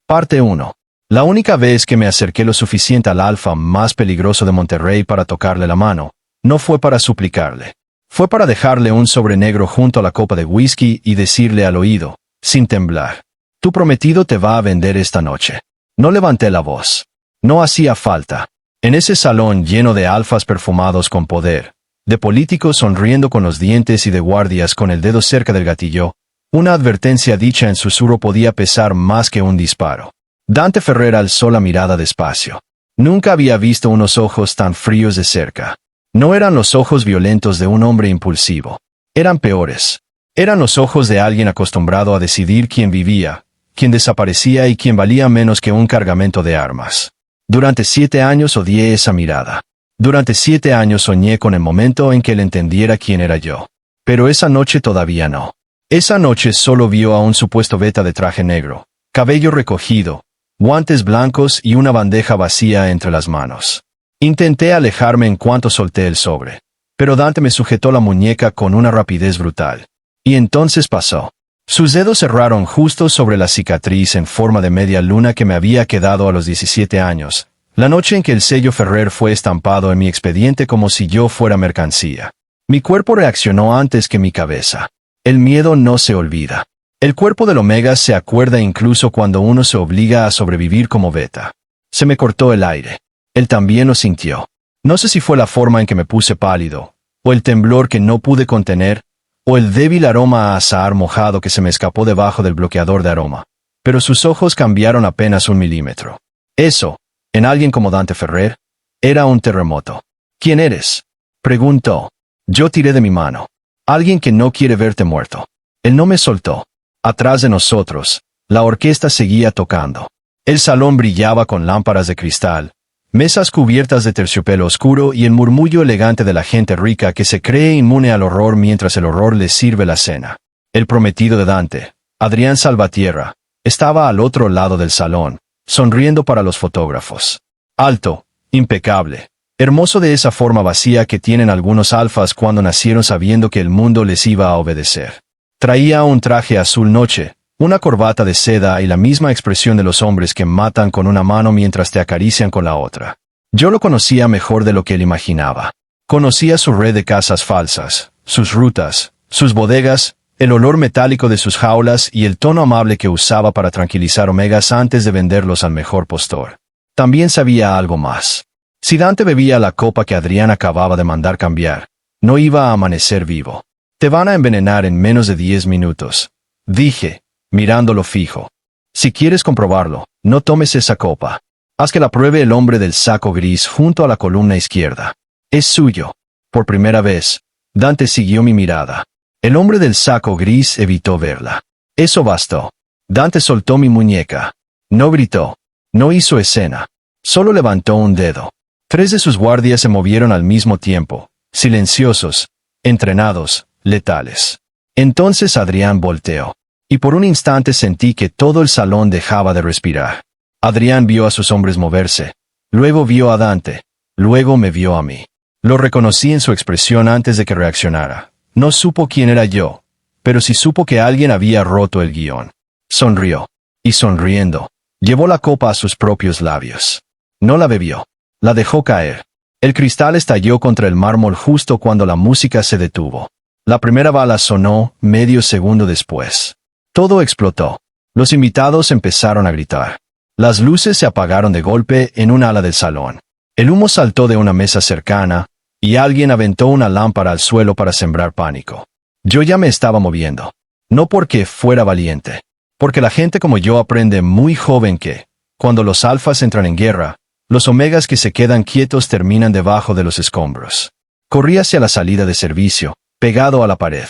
Parte 1. La única vez que me acerqué lo suficiente al alfa más peligroso de Monterrey para tocarle la mano, no fue para suplicarle. Fue para dejarle un sobre negro junto a la copa de whisky y decirle al oído, sin temblar: tu prometido te va a vender esta noche. No levanté la voz. No hacía falta. En ese salón lleno de alfas perfumados con poder, de políticos sonriendo con los dientes y de guardias con el dedo cerca del gatillo, una advertencia dicha en susurro podía pesar más que un disparo. Dante Ferrer alzó la mirada despacio. Nunca había visto unos ojos tan fríos de cerca. No eran los ojos violentos de un hombre impulsivo. Eran peores. Eran los ojos de alguien acostumbrado a decidir quién vivía, quién desaparecía y quién valía menos que un cargamento de armas. Durante 7 años odié esa mirada. Durante 7 años soñé con el momento en que él entendiera quién era yo. Pero esa noche todavía no. Esa noche solo vio a un supuesto beta de traje negro, cabello recogido, guantes blancos y una bandeja vacía entre las manos. Intenté alejarme en cuanto solté el sobre, pero Dante me sujetó la muñeca con una rapidez brutal. Y entonces pasó. Sus dedos cerraron justo sobre la cicatriz en forma de media luna que me había quedado a los 17 años, la noche en que el sello Ferrer fue estampado en mi expediente como si yo fuera mercancía. Mi cuerpo reaccionó antes que mi cabeza. El miedo no se olvida. El cuerpo del Omega se acuerda incluso cuando uno se obliga a sobrevivir como beta. Se me cortó el aire. Él también lo sintió. No sé si fue la forma en que me puse pálido, o el temblor que no pude contener, o el débil aroma a azahar mojado que se me escapó debajo del bloqueador de aroma. Pero sus ojos cambiaron apenas 1 milímetro. Eso, en alguien como Dante Ferrer, era un terremoto. ¿Quién eres?, preguntó. Yo tiré de mi mano. Alguien que no quiere verte muerto. Él no me soltó. Atrás de nosotros, la orquesta seguía tocando. El salón brillaba con lámparas de cristal, mesas cubiertas de terciopelo oscuro y el murmullo elegante de la gente rica que se cree inmune al horror mientras el horror les sirve la cena. El prometido de Dante, Adrián Salvatierra, estaba al otro lado del salón, sonriendo para los fotógrafos. Alto, impecable, hermoso de esa forma vacía que tienen algunos alfas cuando nacieron sabiendo que el mundo les iba a obedecer. Traía un traje azul noche, una corbata de seda y la misma expresión de los hombres que matan con una mano mientras te acarician con la otra. Yo lo conocía mejor de lo que él imaginaba. Conocía su red de casas falsas, sus rutas, sus bodegas, el olor metálico de sus jaulas y el tono amable que usaba para tranquilizar omegas antes de venderlos al mejor postor. También sabía algo más. Si Dante bebía la copa que Adrián acababa de mandar cambiar, no iba a amanecer vivo. Te van a envenenar en menos de 10 minutos, dije, mirándolo fijo. Si quieres comprobarlo, no tomes esa copa. Haz que la pruebe el hombre del saco gris junto a la columna izquierda. Es suyo. Por primera vez, Dante siguió mi mirada. El hombre del saco gris evitó verla. Eso bastó. Dante soltó mi muñeca. No gritó. No hizo escena. Solo levantó un dedo. 3 de sus guardias se movieron al mismo tiempo, silenciosos, entrenados, letales. Entonces Adrián volteó. Y por un instante sentí que todo el salón dejaba de respirar. Adrián vio a sus hombres moverse. Luego vio a Dante. Luego me vio a mí. Lo reconocí en su expresión antes de que reaccionara. No supo quién era yo, pero sí supo que alguien había roto el guión. Sonrió. Y sonriendo, llevó la copa a sus propios labios. No la bebió. La dejó caer. El cristal estalló contra el mármol justo cuando la música se detuvo. La primera bala sonó medio segundo después. Todo explotó. Los invitados empezaron a gritar. Las luces se apagaron de golpe en un ala del salón. El humo saltó de una mesa cercana, y alguien aventó una lámpara al suelo para sembrar pánico. Yo ya me estaba moviendo. No porque fuera valiente. Porque la gente como yo aprende muy joven que, cuando los alfas entran en guerra, los omegas que se quedan quietos terminan debajo de los escombros. Corrí hacia la salida de servicio, pegado a la pared.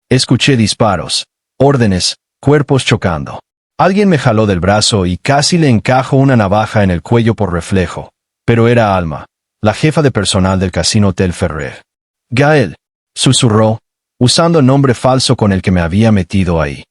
Escuché disparos, órdenes, cuerpos chocando. Alguien me jaló del brazo y casi le encajó una navaja en el cuello por reflejo, pero era Alma, la jefa de personal del Casino Hotel Ferrer. Gael, susurró, usando el nombre falso con el que me había metido ahí.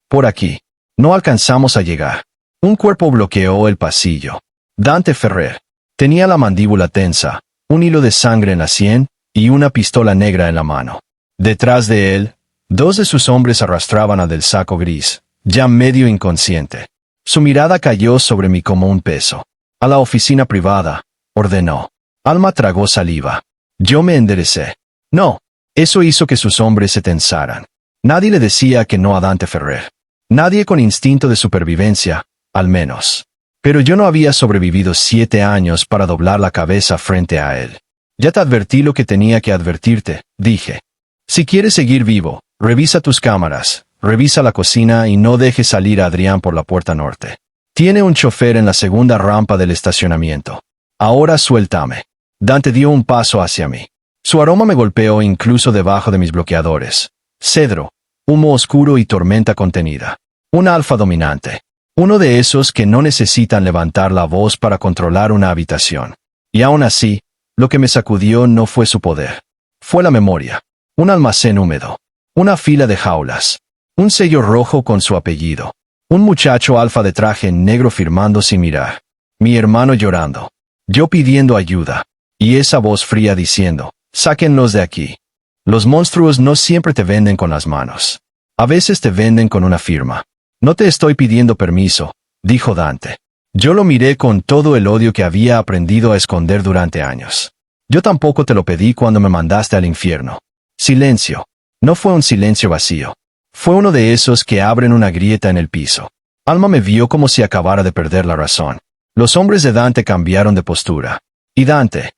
Por aquí. No alcanzamos a llegar. Un cuerpo bloqueó el pasillo. Dante Ferrer. Tenía la mandíbula tensa, un hilo de sangre en la sien y una pistola negra en la mano. Detrás de él, 2 de sus hombres arrastraban al del saco gris, ya medio inconsciente. Su mirada cayó sobre mí como un peso. A la oficina privada, ordenó. Alma tragó saliva. Yo me enderecé. No. Eso hizo que sus hombres se tensaran. Nadie le decía que no a Dante Ferrer. Nadie con instinto de supervivencia, al menos. Pero yo no había sobrevivido 7 años para doblar la cabeza frente a él. Ya te advertí lo que tenía que advertirte, dije. Si quieres seguir vivo, revisa tus cámaras, revisa la cocina y no dejes salir a Adrián por la puerta norte. Tiene un chofer en la segunda rampa del estacionamiento. Ahora suéltame. Dante dio un paso hacia mí. Su aroma me golpeó incluso debajo de mis bloqueadores. Cedro, humo oscuro y tormenta contenida. Un alfa dominante. Uno de esos que no necesitan levantar la voz para controlar una habitación. Y aún así, lo que me sacudió no fue su poder. Fue la memoria. Un almacén húmedo. Una fila de jaulas. Un sello rojo con su apellido. Un muchacho alfa de traje negro firmando sin mirar. Mi hermano llorando. Yo pidiendo ayuda. Y esa voz fría diciendo, sáquenlos de aquí. Los monstruos no siempre te venden con las manos. A veces te venden con una firma. No te estoy pidiendo permiso, dijo Dante. Yo lo miré con todo el odio que había aprendido a esconder durante años. Yo tampoco te lo pedí cuando me mandaste al infierno. Silencio. No fue un silencio vacío. Fue uno de esos que abren una grieta en el piso. Alma me vio como si acabara de perder la razón. Los hombres de Dante cambiaron de postura. Y Dante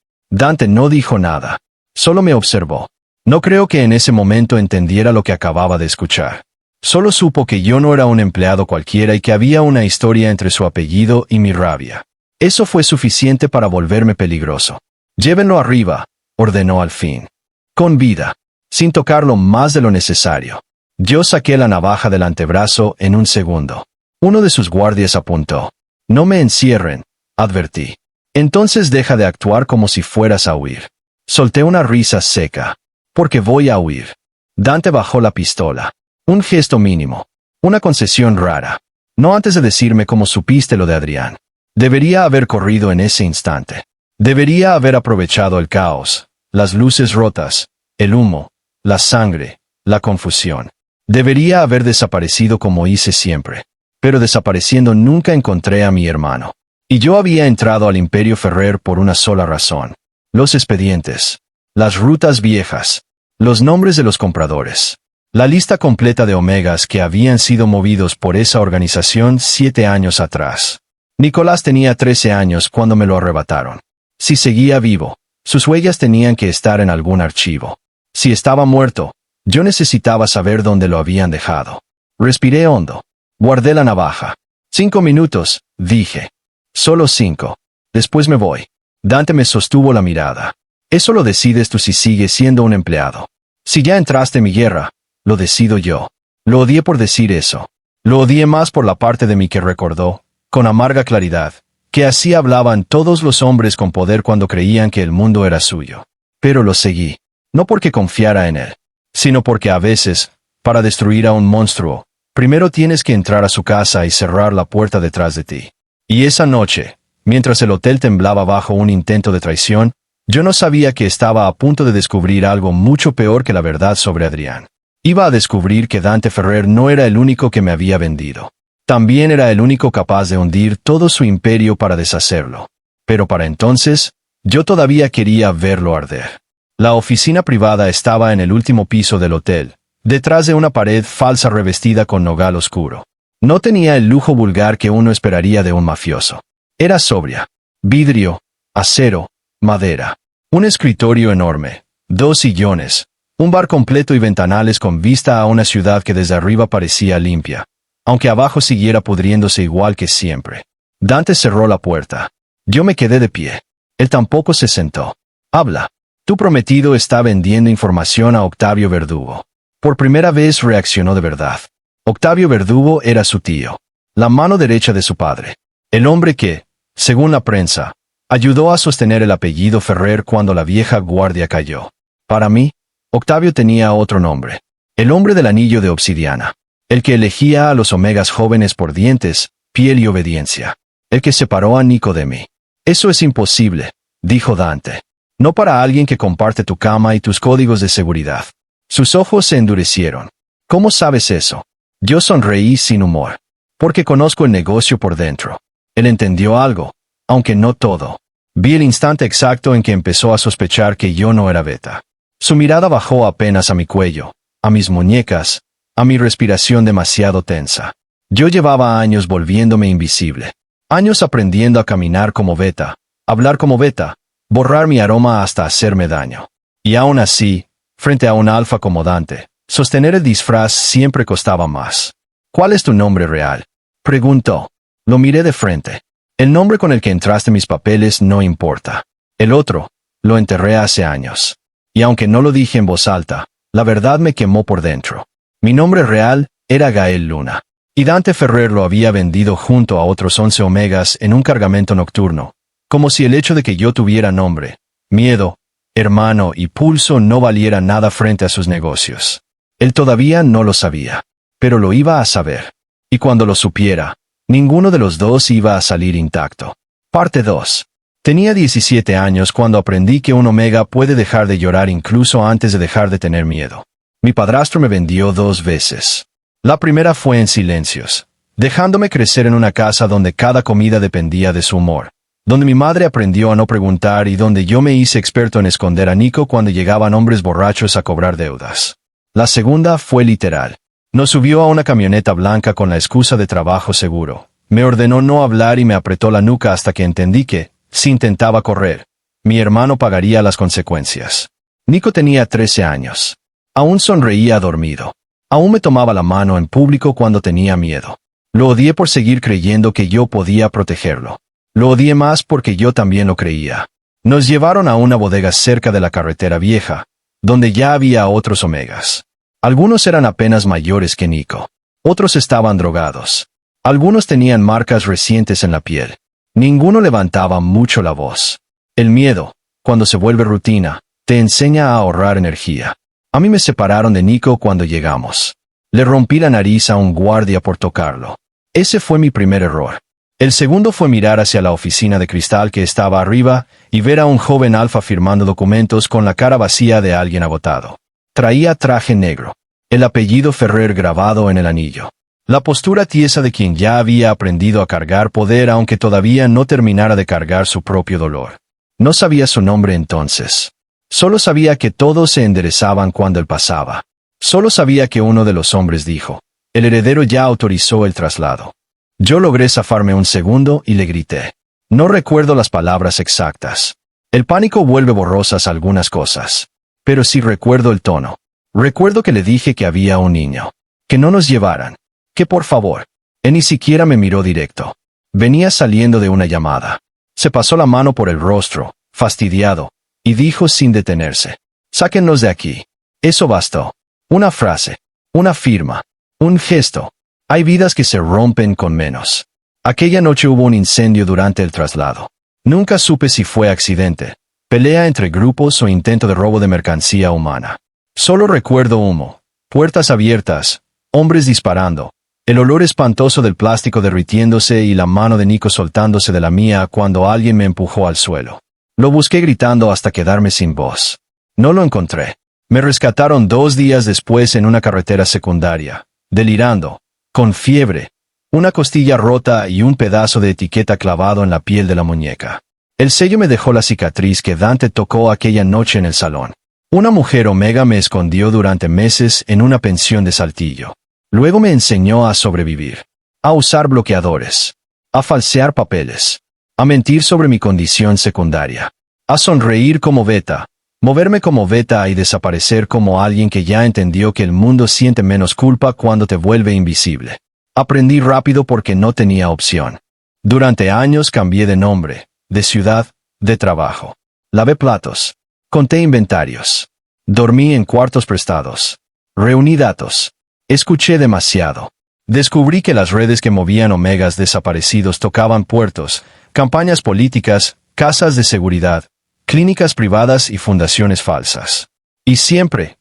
no dijo nada. Solo me observó. No creo que en ese momento entendiera lo que acababa de escuchar. Solo supo que yo no era un empleado cualquiera y que había una historia entre su apellido y mi rabia. Eso fue suficiente para volverme peligroso. Llévenlo arriba, ordenó al fin. Con vida. Sin tocarlo más de lo necesario. Yo saqué la navaja del antebrazo en un segundo. Uno de sus guardias apuntó. No me encierren, advertí. Entonces deja de actuar como si fueras a huir. Solté una risa seca. Porque voy a huir. Dante bajó la pistola. Un gesto mínimo. Una concesión rara. No antes de decirme cómo supiste lo de Adrián. Debería haber corrido en ese instante. Debería haber aprovechado el caos, las luces rotas, el humo, la sangre, la confusión. Debería haber desaparecido como hice siempre. Pero desapareciendo nunca encontré a mi hermano. Y yo había entrado al Imperio Ferrer por una sola razón. Los expedientes. Las rutas viejas. Los nombres de los compradores. La lista completa de omegas que habían sido movidos por esa organización 7 años atrás. Nicolás tenía 13 años cuando me lo arrebataron. Si seguía vivo, sus huellas tenían que estar en algún archivo. Si estaba muerto, yo necesitaba saber dónde lo habían dejado. Respiré hondo. Guardé la navaja. 5 minutos, dije. Solo 5. Después me voy. Dante me sostuvo la mirada. Eso lo decides tú si sigues siendo un empleado. Si ya entraste en mi guerra, lo decido yo. Lo odié por decir eso. Lo odié más por la parte de mí que recordó, con amarga claridad, que así hablaban todos los hombres con poder cuando creían que el mundo era suyo. Pero lo seguí. No porque confiara en él, sino porque a veces, para destruir a un monstruo, primero tienes que entrar a su casa y cerrar la puerta detrás de ti. Y esa noche, mientras el hotel temblaba bajo un intento de traición, yo no sabía que estaba a punto de descubrir algo mucho peor que la verdad sobre Adrián. Iba a descubrir que Dante Ferrer no era el único que me había vendido. También era el único capaz de hundir todo su imperio para deshacerlo. Pero para entonces, yo todavía quería verlo arder. La oficina privada estaba en el último piso del hotel, detrás de una pared falsa revestida con nogal oscuro. No tenía el lujo vulgar que uno esperaría de un mafioso. Era sobria. Vidrio, acero, madera. Un escritorio enorme, 2 sillones, un bar completo y ventanales con vista a una ciudad que desde arriba parecía limpia, aunque abajo siguiera pudriéndose igual que siempre. Dante cerró la puerta. Yo me quedé de pie. Él tampoco se sentó. Habla. Tu prometido está vendiendo información a Octavio Verdugo. Por primera vez reaccionó de verdad. Octavio Verdugo era su tío, la mano derecha de su padre. El hombre que, según la prensa, ayudó a sostener el apellido Ferrer cuando la vieja guardia cayó. Para mí, Octavio tenía otro nombre. El hombre del anillo de obsidiana. El que elegía a los omegas jóvenes por dientes, piel y obediencia. El que separó a Nico de mí. Eso es imposible, dijo Dante. No para alguien que comparte tu cama y tus códigos de seguridad. Sus ojos se endurecieron. ¿Cómo sabes eso? Yo sonreí sin humor. Porque conozco el negocio por dentro. Él entendió algo, aunque no todo. Vi el instante exacto en que empezó a sospechar que yo no era Beta. Su mirada bajó apenas a mi cuello, a mis muñecas, a mi respiración demasiado tensa. Yo llevaba años volviéndome invisible. Años aprendiendo a caminar como Beta, hablar como Beta, borrar mi aroma hasta hacerme daño. Y aún así, frente a un alfa como Dante, sostener el disfraz siempre costaba más. ¿Cuál es tu nombre real? Preguntó. Lo miré de frente. El nombre con el que entraste mis papeles no importa. El otro, lo enterré hace años. Y aunque no lo dije en voz alta, la verdad me quemó por dentro. Mi nombre real era Gael Luna. Y Dante Ferrer lo había vendido junto a otros 11 Omegas en un cargamento nocturno, como si el hecho de que yo tuviera nombre, miedo, hermano y pulso no valiera nada frente a sus negocios. Él todavía no lo sabía, pero lo iba a saber. Y cuando lo supiera, ninguno de los dos iba a salir intacto. Parte 2. Tenía 17 años cuando aprendí que un Omega puede dejar de llorar incluso antes de dejar de tener miedo. Mi padrastro me vendió 2 veces. La primera fue en silencios, dejándome crecer en una casa donde cada comida dependía de su humor, donde mi madre aprendió a no preguntar y donde yo me hice experto en esconder a Nico cuando llegaban hombres borrachos a cobrar deudas. La segunda fue literal. Nos subió a una camioneta blanca con la excusa de trabajo seguro. Me ordenó no hablar y me apretó la nuca hasta que entendí que, si intentaba correr, mi hermano pagaría las consecuencias. Nico tenía 13 años. Aún sonreía dormido. Aún me tomaba la mano en público cuando tenía miedo. Lo odié por seguir creyendo que yo podía protegerlo. Lo odié más porque yo también lo creía. Nos llevaron a una bodega cerca de la carretera vieja, donde ya había otros Omegas. Algunos eran apenas mayores que Nico. Otros estaban drogados. Algunos tenían marcas recientes en la piel. Ninguno levantaba mucho la voz. El miedo, cuando se vuelve rutina, te enseña a ahorrar energía. A mí me separaron de Nico cuando llegamos. Le rompí la nariz a un guardia por tocarlo. Ese fue mi primer error. El segundo fue mirar hacia la oficina de cristal que estaba arriba y ver a un joven alfa firmando documentos con la cara vacía de alguien agotado. Traía traje negro. El apellido Ferrer grabado en el anillo. La postura tiesa de quien ya había aprendido a cargar poder aunque todavía no terminara de cargar su propio dolor. No sabía su nombre entonces. Solo sabía que todos se enderezaban cuando él pasaba. Solo sabía que uno de los hombres dijo, el heredero ya autorizó el traslado. Yo logré zafarme un segundo y le grité. No recuerdo las palabras exactas. El pánico vuelve borrosas algunas cosas. Pero sí recuerdo el tono. Recuerdo que le dije que había un niño. Que no nos llevaran. Que por favor. Él ni siquiera me miró directo. Venía saliendo de una llamada. Se pasó la mano por el rostro, fastidiado, y dijo sin detenerse. Sáquennos de aquí. Eso bastó. Una frase. Una firma. Un gesto. Hay vidas que se rompen con menos. Aquella noche hubo un incendio durante el traslado. Nunca supe si fue accidente, pelea entre grupos o intento de robo de mercancía humana. Solo recuerdo humo, puertas abiertas, hombres disparando, el olor espantoso del plástico derritiéndose y la mano de Nico soltándose de la mía cuando alguien me empujó al suelo. Lo busqué gritando hasta quedarme sin voz. No lo encontré. Me rescataron 2 días después en una carretera secundaria, delirando, con fiebre, una costilla rota y un pedazo de etiqueta clavado en la piel de la muñeca. El sello me dejó la cicatriz que Dante tocó aquella noche en el salón. Una mujer Omega me escondió durante meses en una pensión de Saltillo. Luego me enseñó a sobrevivir, a usar bloqueadores, a falsear papeles, a mentir sobre mi condición secundaria, a sonreír como Beta, moverme como Beta y desaparecer como alguien que ya entendió que el mundo siente menos culpa cuando te vuelve invisible. Aprendí rápido porque no tenía opción. Durante años cambié de nombre, de ciudad, de trabajo. Lavé platos. Conté inventarios. Dormí en cuartos prestados. Reuní datos. Escuché demasiado. Descubrí que las redes que movían Omegas desaparecidos tocaban puertos, campañas políticas, casas de seguridad, clínicas privadas y fundaciones falsas. Y siempre,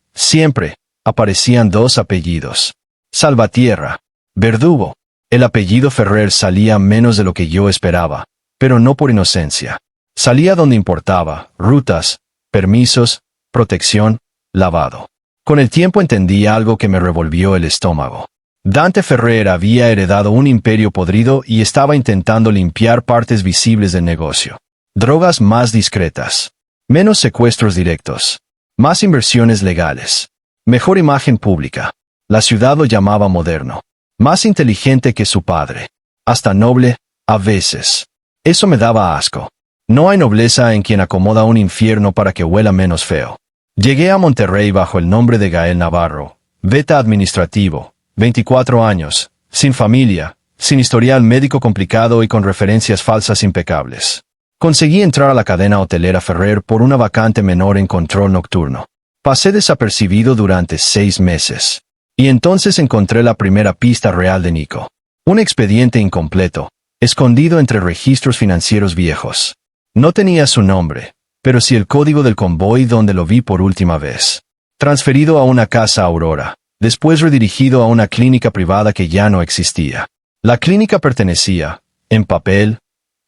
aparecían 2 apellidos. Salvatierra. Verdugo. El apellido Ferrer salía menos de lo que yo esperaba, pero no por inocencia. Salía donde importaba, rutas, permisos, protección, lavado. Con el tiempo entendí algo que me revolvió el estómago. Dante Ferrer había heredado un imperio podrido y estaba intentando limpiar partes visibles del negocio. Drogas más discretas. Menos secuestros directos. Más inversiones legales. Mejor imagen pública. La ciudad lo llamaba moderno. Más inteligente que su padre. Hasta noble, a veces. Eso me daba asco. No hay nobleza en quien acomoda un infierno para que huela menos feo. Llegué a Monterrey bajo el nombre de Gael Navarro, beta administrativo, 24 años, sin familia, sin historial médico complicado y con referencias falsas impecables. Conseguí entrar a la cadena hotelera Ferrer por una vacante menor en control nocturno. Pasé desapercibido durante 6 meses. Y entonces encontré la primera pista real de Nico. Un expediente incompleto, escondido entre registros financieros viejos. No tenía su nombre, pero sí el código del convoy donde lo vi por última vez. Transferido a una casa Aurora, después redirigido a una clínica privada que ya no existía. La clínica pertenecía, en papel,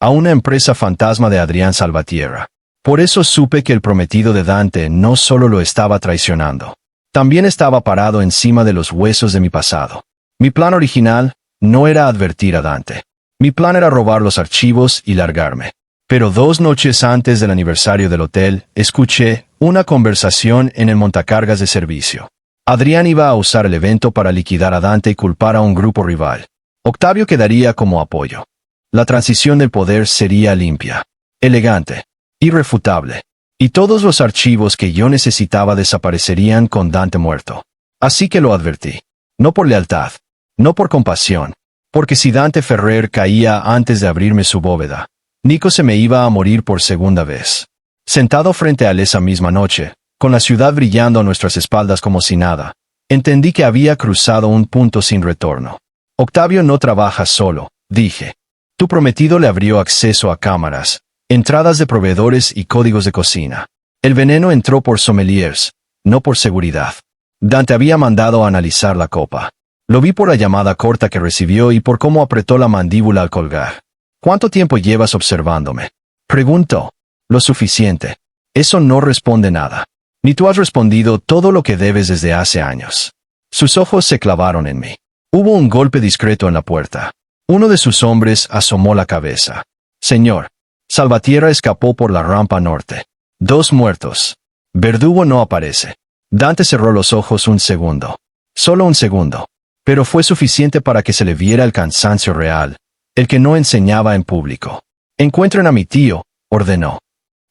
a una empresa fantasma de Adrián Salvatierra. Por eso supe que el prometido de Dante no solo lo estaba traicionando, también estaba parado encima de los huesos de mi pasado. Mi plan original no era advertir a Dante. Mi plan era robar los archivos y largarme. Pero 2 noches antes del aniversario del hotel, escuché una conversación en el montacargas de servicio. Adrián iba a usar el evento para liquidar a Dante y culpar a un grupo rival. Octavio quedaría como apoyo. La transición del poder sería limpia, elegante, irrefutable. Y todos los archivos que yo necesitaba desaparecerían con Dante muerto. Así que lo advertí. No por lealtad, no por compasión, porque si Dante Ferrer caía antes de abrirme su bóveda, Nico se me iba a morir por segunda vez. Sentado frente a él esa misma noche, con la ciudad brillando a nuestras espaldas como si nada, entendí que había cruzado un punto sin retorno. Octavio no trabaja solo, dije. Tu prometido le abrió acceso a cámaras, entradas de proveedores y códigos de cocina. El veneno entró por sommeliers, no por seguridad. Dante había mandado a analizar la copa. Lo vi por la llamada corta que recibió y por cómo apretó la mandíbula al colgar. ¿Cuánto tiempo llevas observándome? Preguntó. Lo suficiente. Eso no responde nada. Ni tú has respondido todo lo que debes desde hace años. Sus ojos se clavaron en mí. Hubo un golpe discreto en la puerta. Uno de sus hombres asomó la cabeza. Señor. Salvatierra escapó por la rampa norte. 2 muertos. Verdugo no aparece. Dante cerró los ojos un segundo. Solo un segundo. Pero fue suficiente para que se le viera el cansancio real, el que no enseñaba en público. Encuentren a mi tío, ordenó.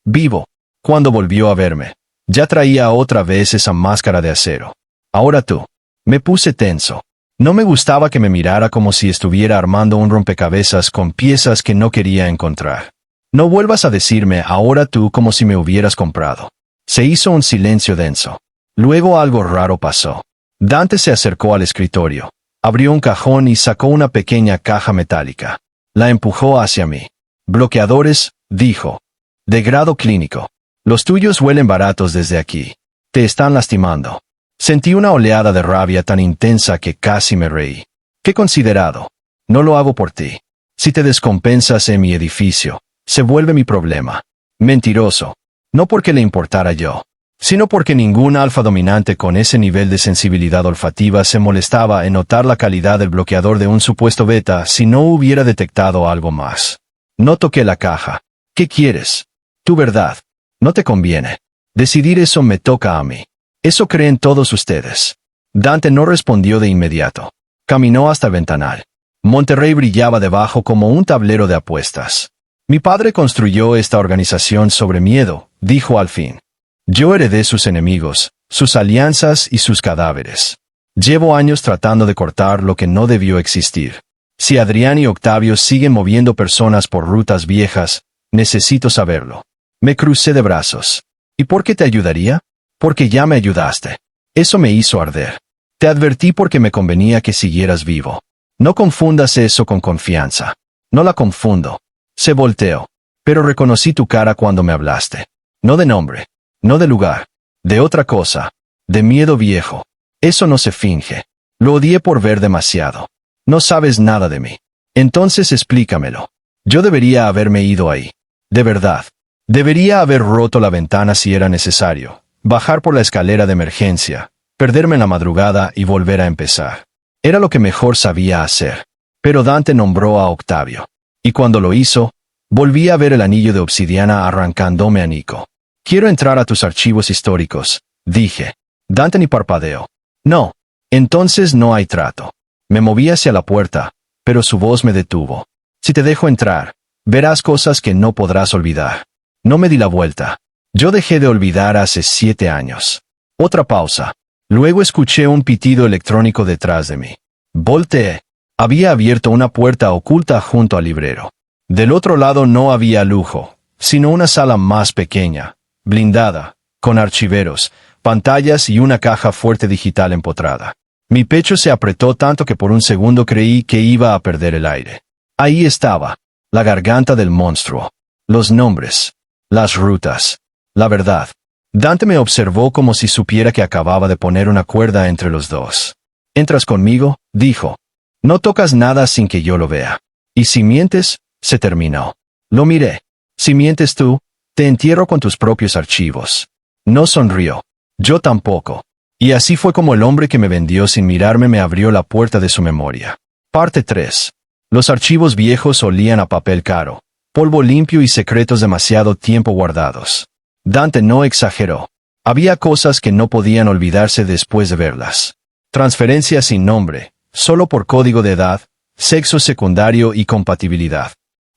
Vivo. Cuando volvió a verme, ya traía otra vez esa máscara de acero. Ahora tú. Me puse tenso. No me gustaba que me mirara como si estuviera armando un rompecabezas con piezas que no quería encontrar. No vuelvas a decirme ahora tú como si me hubieras comprado. Se hizo un silencio denso. Luego algo raro pasó. Dante se acercó al escritorio, abrió un cajón y sacó una pequeña caja metálica. La empujó hacia mí. Bloqueadores, dijo. De grado clínico. Los tuyos huelen baratos desde aquí. Te están lastimando. Sentí una oleada de rabia tan intensa que casi me reí. Qué considerado. No lo hago por ti. Si te descompensas en mi edificio, se vuelve mi problema. Mentiroso. No porque le importara yo, sino porque ningún alfa dominante con ese nivel de sensibilidad olfativa se molestaba en notar la calidad del bloqueador de un supuesto beta si no hubiera detectado algo más. No toqué la caja. ¿Qué quieres? Tu verdad. No te conviene. Decidir eso me toca a mí. Eso creen todos ustedes. Dante no respondió de inmediato. Caminó hasta el ventanal. Monterrey brillaba debajo como un tablero de apuestas. Mi padre construyó esta organización sobre miedo, dijo al fin. Yo heredé sus enemigos, sus alianzas y sus cadáveres. Llevo años tratando de cortar lo que no debió existir. Si Adrián y Octavio siguen moviendo personas por rutas viejas, necesito saberlo. Me crucé de brazos. ¿Y por qué te ayudaría? Porque ya me ayudaste. Eso me hizo arder. Te advertí porque me convenía que siguieras vivo. No confundas eso con confianza. No la confundo. Se volteó. Pero reconocí tu cara cuando me hablaste. No de nombre. No de lugar. De otra cosa. De miedo viejo. Eso no se finge. Lo odié por ver demasiado. No sabes nada de mí. Entonces explícamelo. Yo debería haberme ido ahí. De verdad. Debería haber roto la ventana si era necesario. Bajar por la escalera de emergencia. Perderme en la madrugada y volver a empezar. Era lo que mejor sabía hacer. Pero Dante nombró a Octavio. Y cuando lo hizo, volví a ver el anillo de obsidiana arrancándome a Nico. Quiero entrar a tus archivos históricos, dije. Dante ni parpadeó. No. Entonces no hay trato. Me moví hacia la puerta, pero su voz me detuvo. Si te dejo entrar, verás cosas que no podrás olvidar. No me di la vuelta. Yo dejé de olvidar hace 7 años. Otra pausa. Luego escuché un pitido electrónico detrás de mí. Volteé. Había abierto una puerta oculta junto al librero. Del otro lado no había lujo, sino una sala más pequeña, blindada, con archiveros, pantallas y una caja fuerte digital empotrada. Mi pecho se apretó tanto que por un segundo creí que iba a perder el aire. Ahí estaba, la garganta del monstruo, los nombres, las rutas, la verdad. Dante me observó como si supiera que acababa de poner una cuerda entre los dos. «¿Entras conmigo?», dijo. «No tocas nada sin que yo lo vea. Y si mientes, se terminó». Lo miré. «Si mientes tú, te entierro con tus propios archivos». No sonrió. Yo tampoco. Y así fue como el hombre que me vendió sin mirarme me abrió la puerta de su memoria. Parte 3. Los archivos viejos olían a papel caro, polvo limpio y secretos demasiado tiempo guardados. Dante no exageró. Había cosas que no podían olvidarse después de verlas. Transferencias sin nombre, solo por código de edad, sexo secundario y compatibilidad.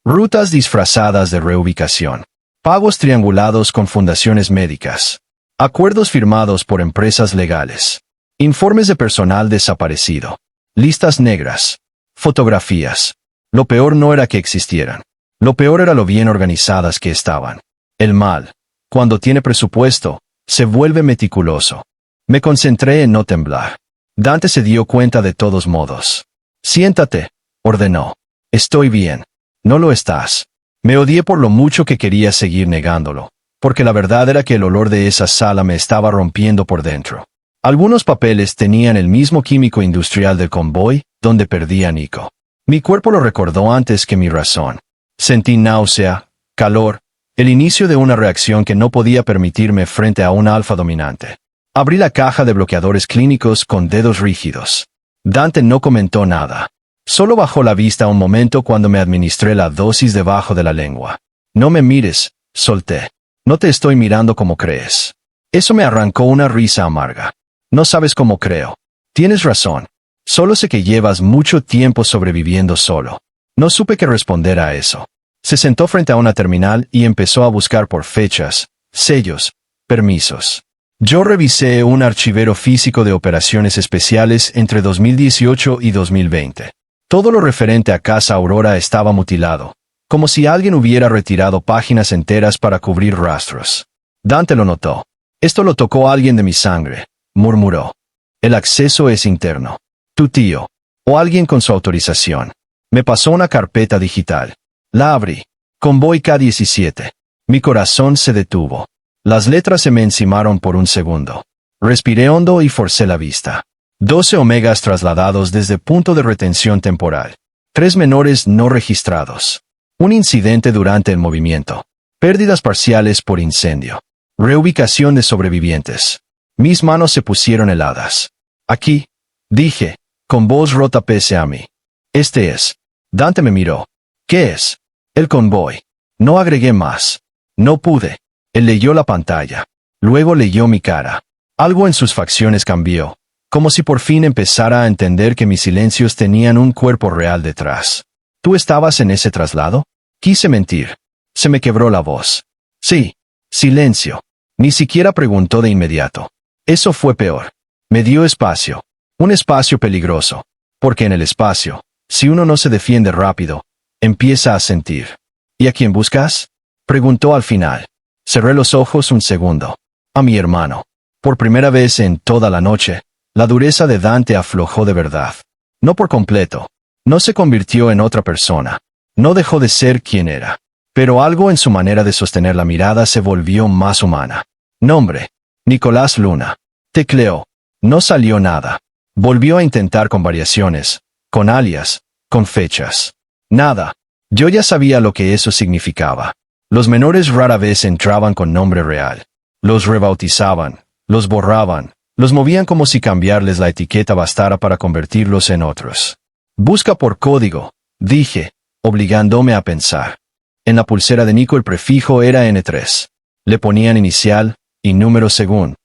Rutas disfrazadas de reubicación. Pagos triangulados con fundaciones médicas. Acuerdos firmados por empresas legales. Informes de personal desaparecido. Listas negras. Fotografías. Lo peor no era que existieran. Lo peor era lo bien organizadas que estaban. El mal, cuando tiene presupuesto, se vuelve meticuloso. Me concentré en no temblar. Dante se dio cuenta de todos modos. «Siéntate», ordenó. «Estoy bien». «No lo estás». Me odié por lo mucho que quería seguir negándolo, porque la verdad era que el olor de esa sala me estaba rompiendo por dentro. Algunos papeles tenían el mismo químico industrial del convoy, donde perdí a Nico. Mi cuerpo lo recordó antes que mi razón. Sentí náusea, calor, el inicio de una reacción que no podía permitirme frente a un alfa dominante. Abrí la caja de bloqueadores clínicos con dedos rígidos. Dante no comentó nada. Solo bajó la vista un momento cuando me administré la dosis debajo de la lengua. «No me mires», solté. «No te estoy mirando como crees». Eso me arrancó una risa amarga. «No sabes cómo creo». «Tienes razón. Solo sé que llevas mucho tiempo sobreviviendo solo». No supe qué responder a eso. Se sentó frente a una terminal y empezó a buscar por fechas, sellos, permisos. Yo revisé un archivero físico de operaciones especiales entre 2018 y 2020. Todo lo referente a Casa Aurora estaba mutilado, como si alguien hubiera retirado páginas enteras para cubrir rastros. Dante lo notó. «Esto lo tocó alguien de mi sangre», murmuró. «El acceso es interno. Tu tío. O alguien con su autorización». Me pasó una carpeta digital. La abrí. Convoy K-17. Mi corazón se detuvo. Las letras se me encimaron por un segundo. Respiré hondo y forcé la vista. 12 omegas trasladados desde punto de retención temporal. 3 menores no registrados. Un incidente durante el movimiento. Pérdidas parciales por incendio. Reubicación de sobrevivientes. Mis manos se pusieron heladas. «Aquí», dije, con voz rota pese a mí. «Este es». Dante me miró. «¿Qué es?» «El convoy». No agregué más. No pude. Él leyó la pantalla. Luego leyó mi cara. Algo en sus facciones cambió, como si por fin empezara a entender que mis silencios tenían un cuerpo real detrás. «¿Tú estabas en ese traslado?» Quise mentir. Se me quebró la voz. «Sí». Silencio. Ni siquiera preguntó de inmediato. Eso fue peor. Me dio espacio. Un espacio peligroso. Porque en el espacio, si uno no se defiende rápido, empieza a sentir. «¿Y a quién buscas?», preguntó al final. Cerré los ojos un segundo. A mi hermano. Por primera vez en toda la noche, la dureza de Dante aflojó de verdad. No por completo. No se convirtió en otra persona. No dejó de ser quien era. Pero algo en su manera de sostener la mirada se volvió más humana. Nombre: Nicolás Luna. Tecleó. No salió nada. Volvió a intentar con variaciones, con alias, con fechas. Nada. Yo ya sabía lo que eso significaba. Los menores rara vez entraban con nombre real. Los rebautizaban, los borraban, Los movían como si cambiarles la etiqueta bastara para convertirlos en otros. Busca por código, dije, obligándome a pensar. En la pulsera de Nico el prefijo era N3. Le ponían inicial y número según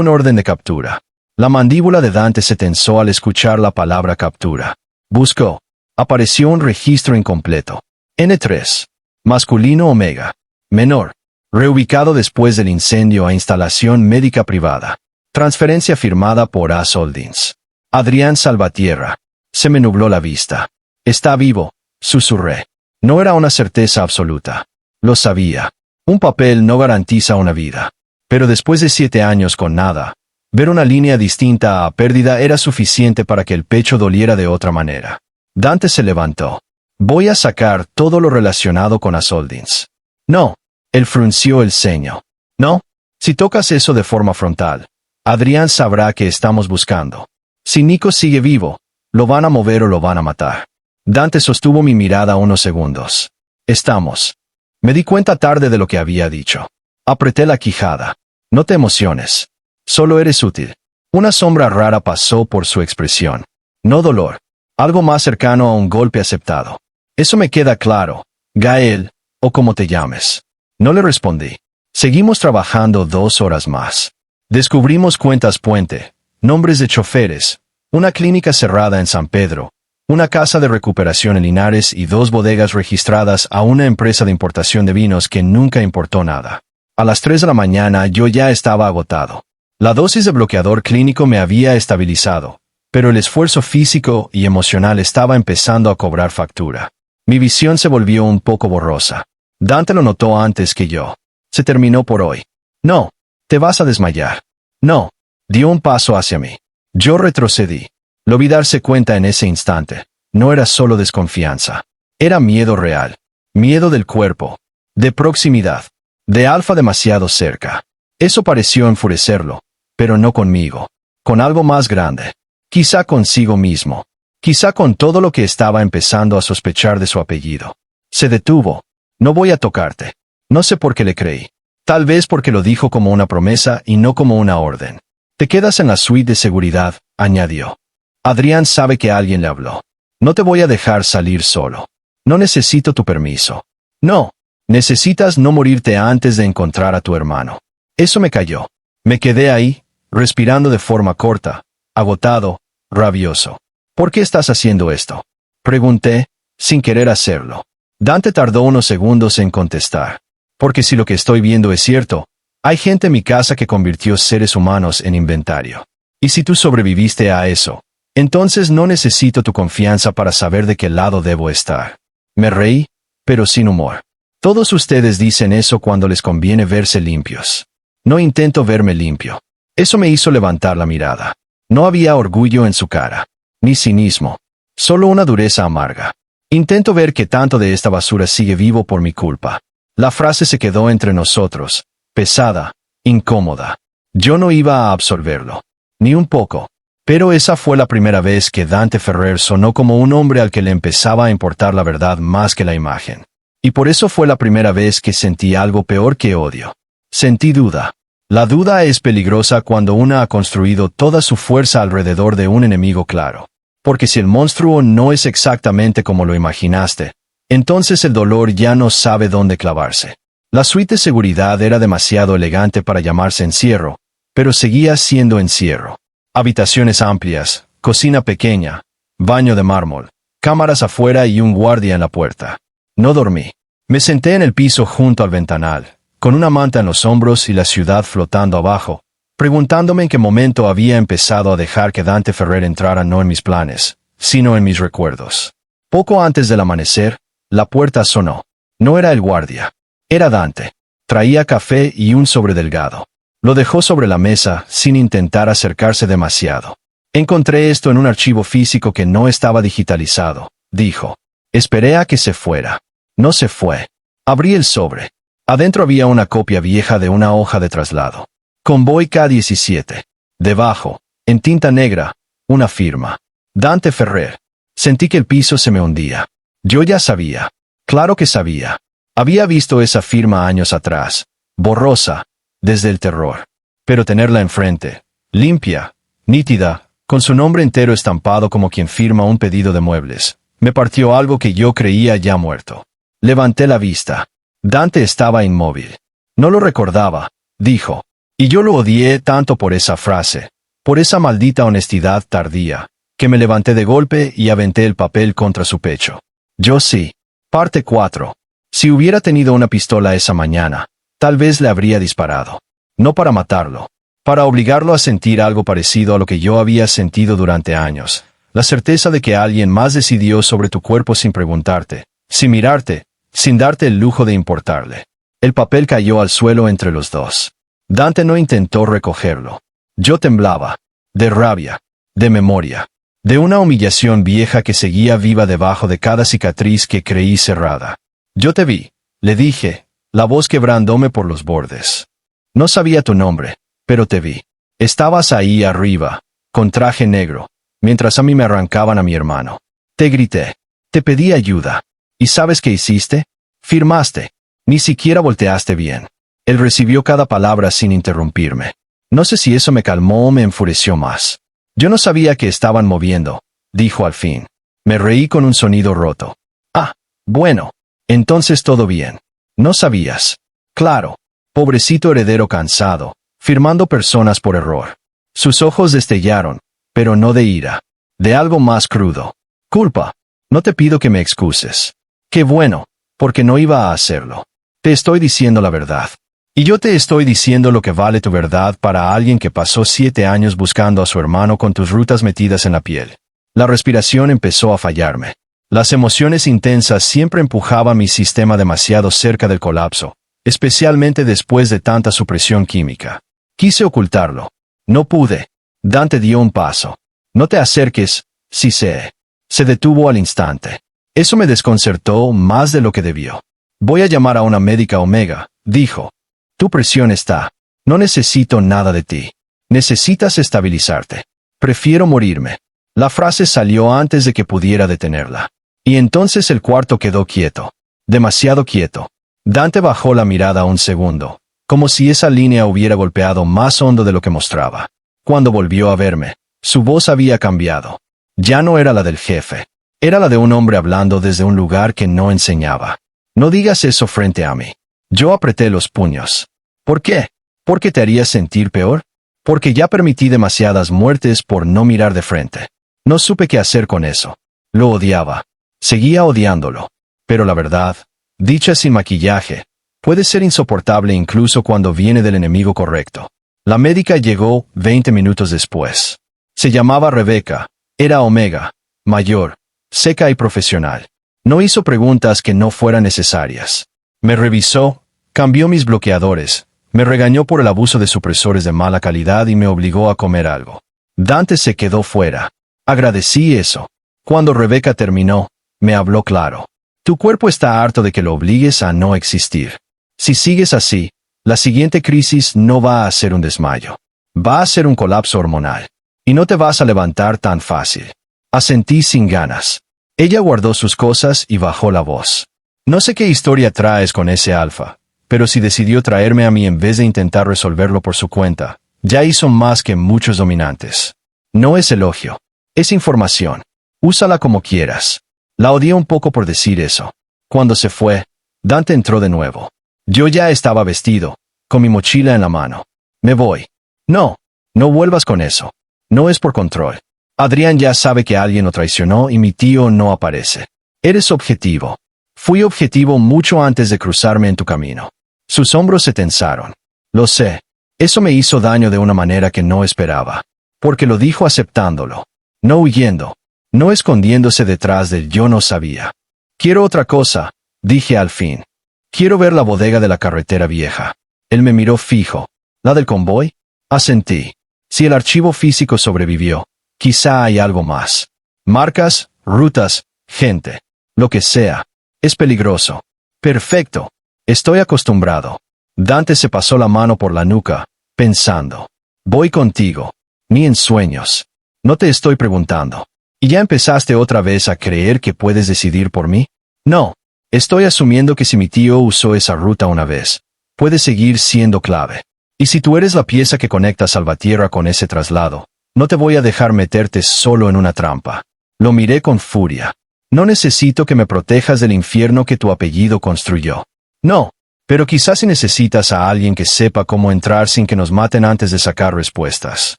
orden de captura. La mandíbula de Dante se tensó al escuchar la palabra captura. Buscó. Apareció un registro incompleto. N3. Masculino omega. Menor. Reubicado después del incendio a instalación médica privada. Transferencia firmada por A. Soldins. Adrián Salvatierra. Se me nubló la vista. Está vivo, susurré. No era una certeza absoluta. Lo sabía. Un papel no garantiza una vida. Pero después de 7 años con nada, ver una línea distinta a pérdida era suficiente para que el pecho doliera de otra manera. Dante se levantó. Voy a sacar todo lo relacionado con Asoldins. No. Él frunció el ceño. No. Si tocas eso de forma frontal, Adrián sabrá que estamos buscando. Si Nico sigue vivo, lo van a mover o lo van a matar. Dante sostuvo mi mirada unos segundos. Estamos. Me di cuenta tarde de lo que había dicho. Apreté la quijada. No te emociones. Solo eres útil. Una sombra rara pasó por su expresión. No dolor. Algo más cercano a un golpe aceptado. Eso me queda claro, Gael, o como te llames. No le respondí. Seguimos trabajando 2 horas más. Descubrimos cuentas puente, nombres de choferes, una clínica cerrada en San Pedro, una casa de recuperación en Linares y 2 bodegas registradas a una empresa de importación de vinos que nunca importó nada. A las 3 de la mañana yo ya estaba agotado. La dosis de bloqueador clínico me había estabilizado, pero el esfuerzo físico y emocional estaba empezando a cobrar factura. Mi visión se volvió un poco borrosa. Dante lo notó antes que yo. Se terminó por hoy. No. Te vas a desmayar. No. Dio un paso hacia mí. Yo retrocedí. Lo vi darse cuenta en ese instante. No era solo desconfianza. Era miedo real. Miedo del cuerpo. De proximidad. De Alfa demasiado cerca. Eso pareció enfurecerlo. Pero no conmigo. Con algo más grande. Quizá consigo mismo. Quizá con todo lo que estaba empezando a sospechar de su apellido. Se detuvo. No voy a tocarte. No sé por qué le creí. Tal vez porque lo dijo como una promesa y no como una orden. Te quedas en la suite de seguridad, añadió. Adrián sabe que alguien le habló. No te voy a dejar salir solo. No necesito tu permiso. No. Necesitas no morirte antes de encontrar a tu hermano. Eso me cayó. Me quedé ahí, respirando de forma corta, agotado, rabioso. ¿Por qué estás haciendo esto? Pregunté, sin querer hacerlo. Dante tardó unos segundos en contestar. Porque si lo que estoy viendo es cierto, hay gente en mi casa que convirtió seres humanos en inventario. Y si tú sobreviviste a eso, entonces no necesito tu confianza para saber de qué lado debo estar. Me reí, pero sin humor. Todos ustedes dicen eso cuando les conviene verse limpios. No intento verme limpio. Eso me hizo levantar la mirada. No había orgullo en su cara, ni cinismo, solo una dureza amarga. Intento ver que tanto de esta basura sigue vivo por mi culpa. La frase se quedó entre nosotros, pesada, incómoda. Yo no iba a absorberlo, ni un poco. Pero esa fue la primera vez que Dante Ferrer sonó como un hombre al que le empezaba a importar la verdad más que la imagen. Y por eso fue la primera vez que sentí algo peor que odio. Sentí duda. La duda es peligrosa cuando una ha construido toda su fuerza alrededor de un enemigo claro. Porque si el monstruo no es exactamente como lo imaginaste, entonces el dolor ya no sabe dónde clavarse. La suite de seguridad era demasiado elegante para llamarse encierro, pero seguía siendo encierro. Habitaciones amplias, cocina pequeña, baño de mármol, cámaras afuera y un guardia en la puerta. No dormí. Me senté en el piso junto al ventanal, con una manta en los hombros y la ciudad flotando abajo, preguntándome en qué momento había empezado a dejar que Dante Ferrer entrara no en mis planes, sino en mis recuerdos. Poco antes del amanecer, la puerta sonó. No era el guardia. Era Dante. Traía café y un sobre delgado. Lo dejó sobre la mesa, sin intentar acercarse demasiado. Encontré esto en un archivo físico que no estaba digitalizado, dijo. Esperé a que se fuera. No se fue. Abrí el sobre. Adentro había una copia vieja de una hoja de traslado. Convoy K-17. Debajo, en tinta negra, una firma. Dante Ferrer. Sentí que el piso se me hundía. Yo ya sabía. Claro que sabía. Había visto esa firma años atrás. Borrosa. Desde el terror. Pero tenerla enfrente, limpia, nítida, con su nombre entero estampado como quien firma un pedido de muebles. Me partió algo que yo creía ya muerto. Levanté la vista. Dante estaba inmóvil. No lo recordaba, dijo. Y yo lo odié tanto por esa frase, por esa maldita honestidad tardía, que me levanté de golpe y aventé el papel contra su pecho. Yo sí. Parte 4. Si hubiera tenido una pistola esa mañana, tal vez le habría disparado. No para matarlo, para obligarlo a sentir algo parecido a lo que yo había sentido durante años. La certeza de que alguien más decidió sobre tu cuerpo sin preguntarte, sin mirarte, sin darte el lujo de importarle. El papel cayó al suelo entre los dos. Dante no intentó recogerlo. Yo temblaba. De rabia. De memoria. De una humillación vieja que seguía viva debajo de cada cicatriz que creí cerrada. Yo te vi, le dije, la voz quebrándome por los bordes. No sabía tu nombre, pero te vi. Estabas ahí arriba, con traje negro, mientras a mí me arrancaban a mi hermano. Te grité. Te pedí ayuda. ¿Y sabes qué hiciste? Firmaste. Ni siquiera volteaste bien. Él recibió cada palabra sin interrumpirme. No sé si eso me calmó o me enfureció más. Yo no sabía que estaban moviendo, dijo al fin. Me reí con un sonido roto. Ah, bueno. Entonces todo bien. No sabías. Claro. Pobrecito heredero cansado, firmando personas por error. Sus ojos destellaron, pero no de ira. De algo más crudo. Culpa. No te pido que me excuses. Qué bueno, porque no iba a hacerlo. Te estoy diciendo la verdad. Y yo te estoy diciendo lo que vale tu verdad para alguien que pasó 7 años buscando a su hermano con tus rutas metidas en la piel. La respiración empezó a fallarme. Las emociones intensas siempre empujaban mi sistema demasiado cerca del colapso, especialmente después de tanta supresión química. Quise ocultarlo. No pude. Dante dio un paso. No te acerques, sí sé. Se detuvo al instante. Eso me desconcertó más de lo que debió. Voy a llamar a una médica Omega, dijo. Tu presión está. No necesito nada de ti. Necesitas estabilizarte. Prefiero morirme. La frase salió antes de que pudiera detenerla. Y entonces el cuarto quedó quieto. Demasiado quieto. Dante bajó la mirada un segundo, como si esa línea hubiera golpeado más hondo de lo que mostraba. Cuando volvió a verme, su voz había cambiado. Ya no era la del jefe. Era la de un hombre hablando desde un lugar que no enseñaba. No digas eso frente a mí. Yo apreté los puños. ¿Por qué? ¿Porque te harías sentir peor? Porque ya permití demasiadas muertes por no mirar de frente. No supe qué hacer con eso. Lo odiaba. Seguía odiándolo. Pero la verdad, dicha sin maquillaje, puede ser insoportable incluso cuando viene del enemigo correcto. La médica llegó 20 minutos después. Se llamaba Rebeca. Era Omega. Mayor. Seca y profesional. No hizo preguntas que no fueran necesarias. Me revisó, cambió mis bloqueadores, me regañó por el abuso de supresores de mala calidad y me obligó a comer algo. Dante se quedó fuera. Agradecí eso. Cuando Rebeca terminó, me habló claro. Tu cuerpo está harto de que lo obligues a no existir. Si sigues así, la siguiente crisis no va a ser un desmayo. Va a ser un colapso hormonal. Y no te vas a levantar tan fácil. Asentí sin ganas. Ella guardó sus cosas y bajó la voz. No sé qué historia traes con ese alfa, pero si decidió traerme a mí en vez de intentar resolverlo por su cuenta, ya hizo más que muchos dominantes. No es elogio. Es información. Úsala como quieras. La odié un poco por decir eso. Cuando se fue, Dante entró de nuevo. Yo ya estaba vestido, con mi mochila en la mano. Me voy. No, no vuelvas con eso. No es por control. Adrián ya sabe que alguien lo traicionó y mi tío no aparece. Eres objetivo. Fui objetivo mucho antes de cruzarme en tu camino. Sus hombros se tensaron. Lo sé. Eso me hizo daño de una manera que no esperaba. Porque lo dijo aceptándolo. No huyendo. No escondiéndose detrás del yo no sabía. Quiero otra cosa, dije al fin. Quiero ver la bodega de la carretera vieja. Él me miró fijo. ¿La del convoy? Asentí. Si el archivo físico sobrevivió, quizá hay algo más. Marcas, rutas, gente. Lo que sea. Es peligroso. Perfecto. Estoy acostumbrado. Dante se pasó la mano por la nuca, pensando. Voy contigo. Ni en sueños. No te estoy preguntando. ¿Y ya empezaste otra vez a creer que puedes decidir por mí? No. Estoy asumiendo que si mi tío usó esa ruta una vez, puede seguir siendo clave. Y si tú eres la pieza que conecta Salvatierra con ese traslado, no te voy a dejar meterte solo en una trampa. Lo miré con furia. No necesito que me protejas del infierno que tu apellido construyó. No, pero quizás si necesitas a alguien que sepa cómo entrar sin que nos maten antes de sacar respuestas.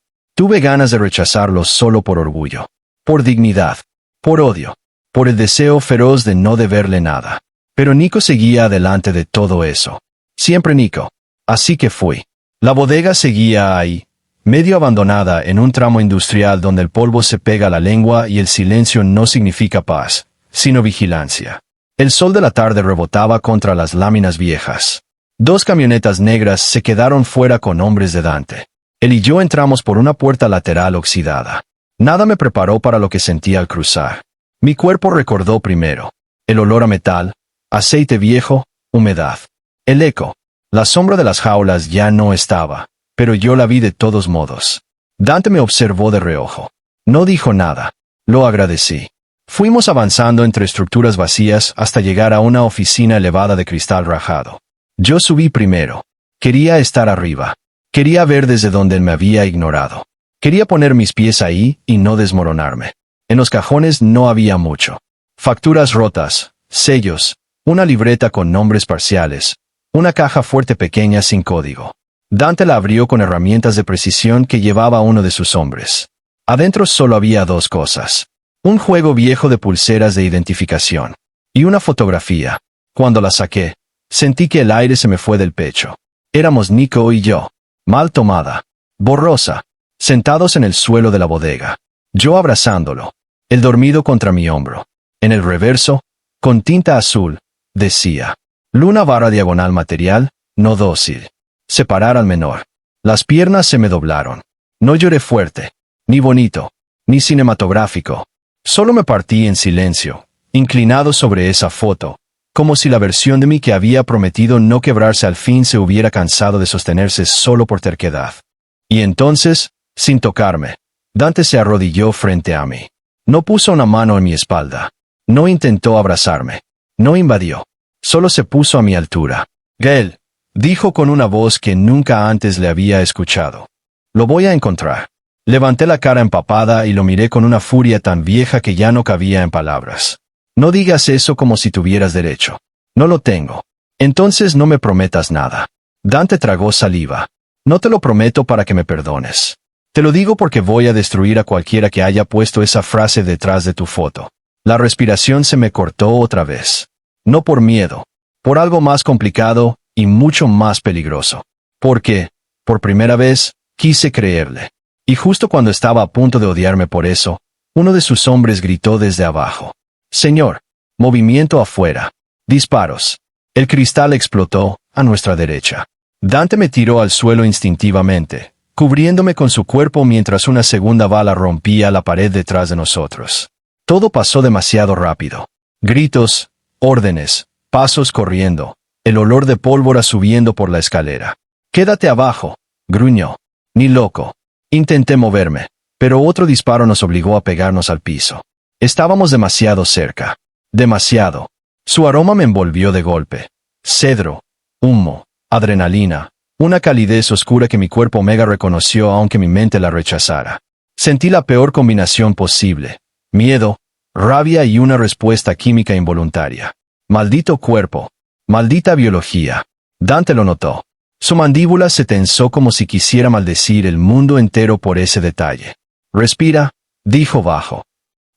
Tuve ganas de rechazarlo solo por orgullo, por dignidad, por odio, por el deseo feroz de no deberle nada. Pero Nico seguía adelante de todo eso. Siempre Nico. Así que fui. La bodega seguía ahí, medio abandonada en un tramo industrial donde el polvo se pega a la lengua y el silencio no significa paz, sino vigilancia. El sol de la tarde rebotaba contra las láminas viejas. 2 camionetas negras se quedaron fuera con hombres de Dante. Él y yo entramos por una puerta lateral oxidada. Nada me preparó para lo que sentí al cruzar. Mi cuerpo recordó primero el olor a metal, aceite viejo, humedad. El eco. La sombra de las jaulas ya no estaba, pero yo la vi de todos modos. Dante me observó de reojo. No dijo nada. Lo agradecí. Fuimos avanzando entre estructuras vacías hasta llegar a una oficina elevada de cristal rajado. Yo subí primero. Quería estar arriba. Quería ver desde donde él me había ignorado. Quería poner mis pies ahí y no desmoronarme. En los cajones no había mucho. Facturas rotas, sellos, una libreta con nombres parciales, una caja fuerte pequeña sin código. Dante la abrió con herramientas de precisión que llevaba uno de sus hombres. Adentro solo había 2 cosas. Un juego viejo de pulseras de identificación. Y una fotografía. Cuando la saqué, sentí que el aire se me fue del pecho. Éramos Nico y yo. Mal tomada. Borrosa. Sentados en el suelo de la bodega. Yo abrazándolo. Él dormido contra mi hombro. En el reverso, con tinta azul, decía: Luna barra diagonal material, no dócil. Separar al menor. Las piernas se me doblaron. No lloré fuerte, ni bonito, ni cinematográfico. Solo me partí en silencio, inclinado sobre esa foto, como si la versión de mí que había prometido no quebrarse al fin se hubiera cansado de sostenerse solo por terquedad. Y entonces, sin tocarme, Dante se arrodilló frente a mí. No puso una mano en mi espalda. No intentó abrazarme. No invadió. Solo se puso a mi altura. Gael, dijo con una voz que nunca antes le había escuchado. Lo voy a encontrar. Levanté la cara empapada y lo miré con una furia tan vieja que ya no cabía en palabras. No digas eso como si tuvieras derecho. No lo tengo. Entonces no me prometas nada. Dante tragó saliva. No te lo prometo para que me perdones. Te lo digo porque voy a destruir a cualquiera que haya puesto esa frase detrás de tu foto. La respiración se me cortó otra vez. No por miedo, por algo más complicado y mucho más peligroso. Porque, por primera vez, quise creerle. Y justo cuando estaba a punto de odiarme por eso, uno de sus hombres gritó desde abajo: Señor, movimiento afuera. Disparos. El cristal explotó, a nuestra derecha. Dante me tiró al suelo instintivamente, cubriéndome con su cuerpo mientras una segunda bala rompía la pared detrás de nosotros. Todo pasó demasiado rápido. Gritos, órdenes, pasos corriendo, el olor de pólvora subiendo por la escalera. Quédate abajo, gruñó. Ni loco. Intenté moverme, pero otro disparo nos obligó a pegarnos al piso. Estábamos demasiado cerca. Demasiado. Su aroma me envolvió de golpe. Cedro, humo, adrenalina, una calidez oscura que mi cuerpo mega reconoció aunque mi mente la rechazara. Sentí la peor combinación posible. Miedo, rabia y una respuesta química involuntaria. Maldito cuerpo. Maldita biología. Dante lo notó. Su mandíbula se tensó como si quisiera maldecir el mundo entero por ese detalle. Respira, dijo bajo.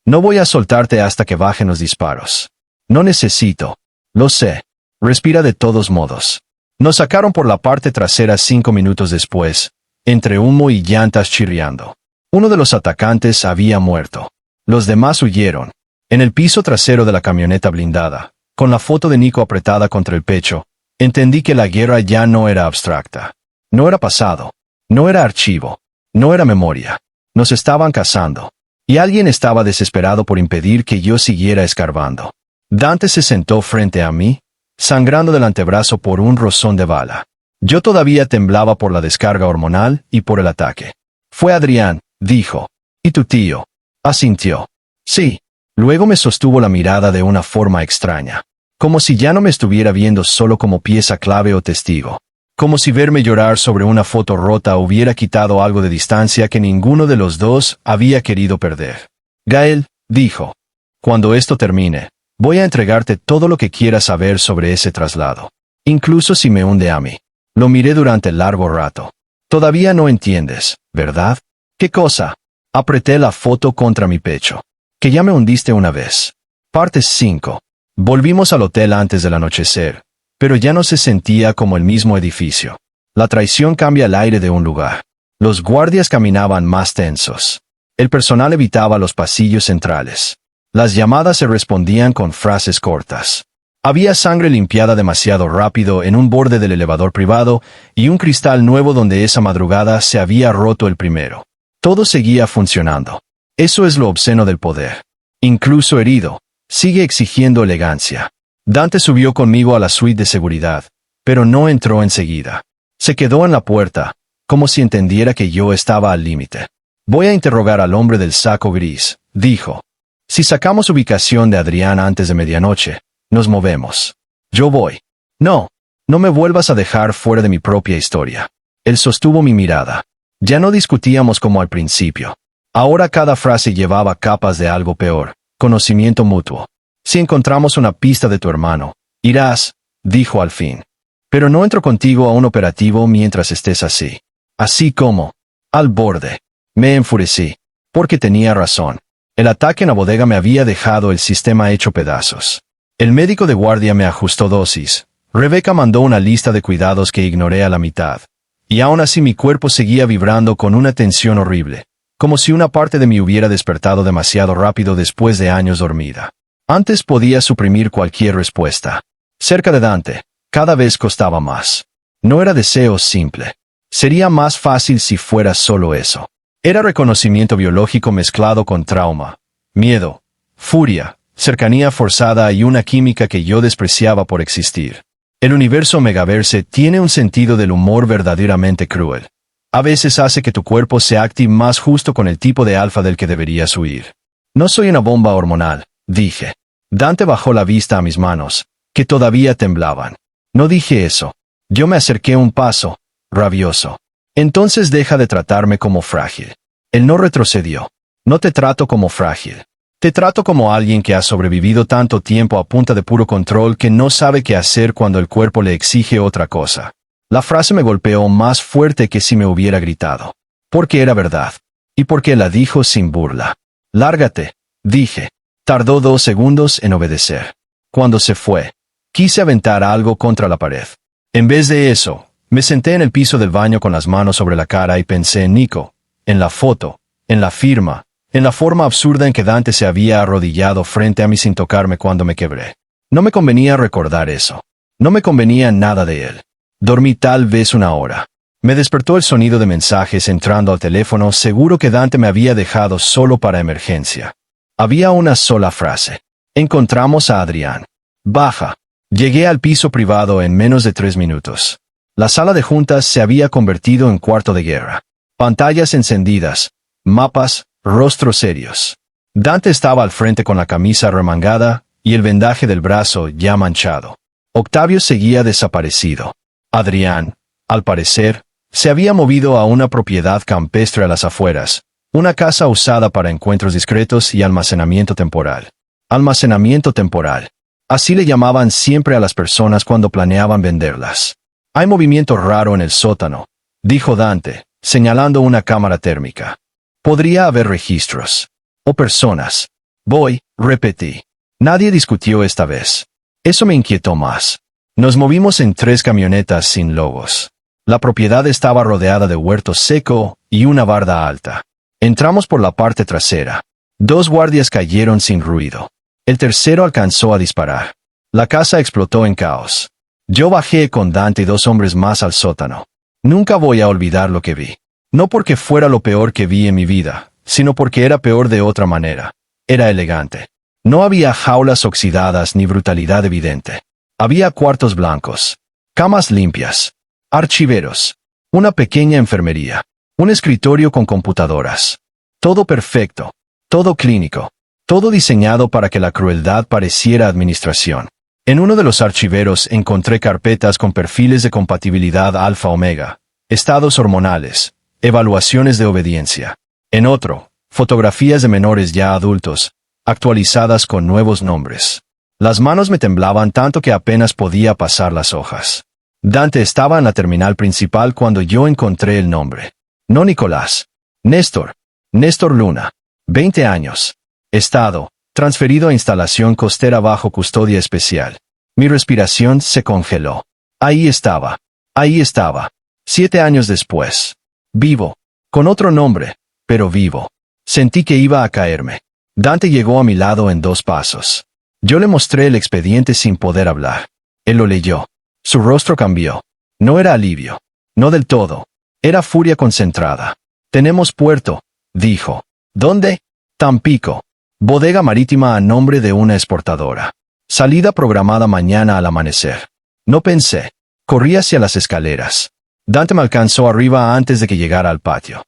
No voy a soltarte hasta que bajen los disparos. No necesito. Lo sé. Respira de todos modos. Nos sacaron por la parte trasera 5 minutos después, entre humo y llantas chirriando. Uno de los atacantes había muerto. Los demás huyeron. En el piso trasero de la camioneta blindada, con la foto de Nico apretada contra el pecho, entendí que la guerra ya no era abstracta. No era pasado. No era archivo. No era memoria. Nos estaban cazando. Y alguien estaba desesperado por impedir que yo siguiera escarbando. Dante se sentó frente a mí, sangrando del antebrazo por un rozón de bala. Yo todavía temblaba por la descarga hormonal y por el ataque. Fue Adrián, dijo. ¿Y tu tío? Asintió. Sí. Luego me sostuvo la mirada de una forma extraña. Como si ya no me estuviera viendo solo como pieza clave o testigo. como si verme llorar sobre una foto rota hubiera quitado algo de distancia que ninguno de los dos había querido perder. Gael, dijo, cuando esto termine, voy a entregarte todo lo que quieras saber sobre ese traslado. Incluso si me hunde a mí. Lo miré durante largo rato. Todavía no entiendes, ¿verdad? ¿Qué cosa? Apreté la foto contra mi pecho. Que ya me hundiste una vez. Parte 5. Volvimos al hotel antes del anochecer, pero ya no se sentía como el mismo edificio. La traición cambia el aire de un lugar. Los guardias caminaban más tensos. El personal evitaba los pasillos centrales. Las llamadas se respondían con frases cortas. Había sangre limpiada demasiado rápido en un borde del elevador privado y un cristal nuevo donde esa madrugada se había roto el primero. Todo seguía funcionando. Eso es lo obsceno del poder. Incluso herido, sigue exigiendo elegancia. Dante subió conmigo a la suite de seguridad, pero no entró enseguida. Se quedó en la puerta, como si entendiera que yo estaba al límite. Voy a interrogar al hombre del saco gris, dijo. Si sacamos ubicación de Adrián antes de medianoche, nos movemos. Yo voy. No, no me vuelvas a dejar fuera de mi propia historia. Él sostuvo mi mirada. Ya no discutíamos como al principio. Ahora cada frase llevaba capas de algo peor, conocimiento mutuo. Si encontramos una pista de tu hermano, irás, dijo al fin. Pero no entro contigo a un operativo mientras estés así. Así como, al borde. Me enfurecí, porque tenía razón. El ataque en la bodega me había dejado el sistema hecho pedazos. El médico de guardia me ajustó dosis. Rebeca mandó una lista de cuidados que ignoré a la mitad. Y aún así mi cuerpo seguía vibrando con una tensión horrible, como si una parte de mí hubiera despertado demasiado rápido después de años dormida. Antes podía suprimir cualquier respuesta. Cerca de Dante, cada vez costaba más. No era deseo simple. Sería más fácil si fuera solo eso. Era reconocimiento biológico mezclado con trauma, miedo, furia, cercanía forzada y una química que yo despreciaba por existir. El universo Megaverse tiene un sentido del humor verdaderamente cruel. A veces hace que tu cuerpo se active más justo con el tipo de alfa del que deberías huir. No soy una bomba hormonal, dije. Dante bajó la vista a mis manos, que todavía temblaban. No dije eso. Yo me acerqué un paso, rabioso. Entonces deja de tratarme como frágil. Él no retrocedió. No te trato como frágil. Te trato como alguien que ha sobrevivido tanto tiempo a punta de puro control que no sabe qué hacer cuando el cuerpo le exige otra cosa. La frase me golpeó más fuerte que si me hubiera gritado. Porque era verdad. Y porque la dijo sin burla. Lárgate, dije. Tardó 2 segundos en obedecer. Cuando se fue, quise aventar algo contra la pared. En vez de eso, me senté en el piso del baño con las manos sobre la cara y pensé en Nico, en la foto, en la firma, en la forma absurda en que Dante se había arrodillado frente a mí sin tocarme cuando me quebré. No me convenía recordar eso. No me convenía nada de él. Dormí tal vez 1 hora. Me despertó el sonido de mensajes entrando al teléfono, seguro que Dante me había dejado solo para emergencia. Había una sola frase. Encontramos a Adrián. Baja. Llegué al piso privado en menos de 3 minutos. La sala de juntas se había convertido en cuarto de guerra. Pantallas encendidas, mapas, rostros serios. Dante estaba al frente con la camisa remangada y el vendaje del brazo ya manchado. Octavio seguía desaparecido. Adrián, al parecer, se había movido a una propiedad campestre a las afueras, una casa usada para encuentros discretos y almacenamiento temporal. Almacenamiento temporal. Así le llamaban siempre a las personas cuando planeaban venderlas. Hay movimiento raro en el sótano, dijo Dante, señalando una cámara térmica. Podría haber registros. O personas. Voy, repetí. Nadie discutió esta vez. Eso me inquietó más. Nos movimos en 3 camionetas sin logos. La propiedad estaba rodeada de huerto seco y una barda alta. Entramos por la parte trasera. 2 guardias cayeron sin ruido. El tercero alcanzó a disparar. La casa explotó en caos. Yo bajé con Dante y 2 hombres más al sótano. Nunca voy a olvidar lo que vi. No porque fuera lo peor que vi en mi vida, sino porque era peor de otra manera. Era elegante. No había jaulas oxidadas ni brutalidad evidente. Había cuartos blancos, camas limpias, archiveros, una pequeña enfermería, un escritorio con computadoras. Todo perfecto, todo clínico, todo diseñado para que la crueldad pareciera administración. En uno de los archiveros encontré carpetas con perfiles de compatibilidad alfa-omega, estados hormonales, evaluaciones de obediencia. En otro, fotografías de menores ya adultos, actualizadas con nuevos nombres. Las manos me temblaban tanto que apenas podía pasar las hojas. Dante estaba en la terminal principal cuando yo encontré el nombre. No Nicolás. Néstor. Néstor Luna. 20 años. Estado: transferido a instalación costera bajo custodia especial. Mi respiración se congeló. Ahí estaba. Ahí estaba. 7 años después. Vivo. Con otro nombre, pero vivo. Sentí que iba a caerme. Dante llegó a mi lado en 2 pasos. Yo le mostré el expediente sin poder hablar. Él lo leyó. Su rostro cambió. No era alivio. No del todo. Era furia concentrada. Tenemos puerto, dijo. ¿Dónde? Tampico. Bodega marítima a nombre de una exportadora. Salida programada mañana al amanecer. No pensé. Corrí hacia las escaleras. Dante me alcanzó arriba antes de que llegara al patio.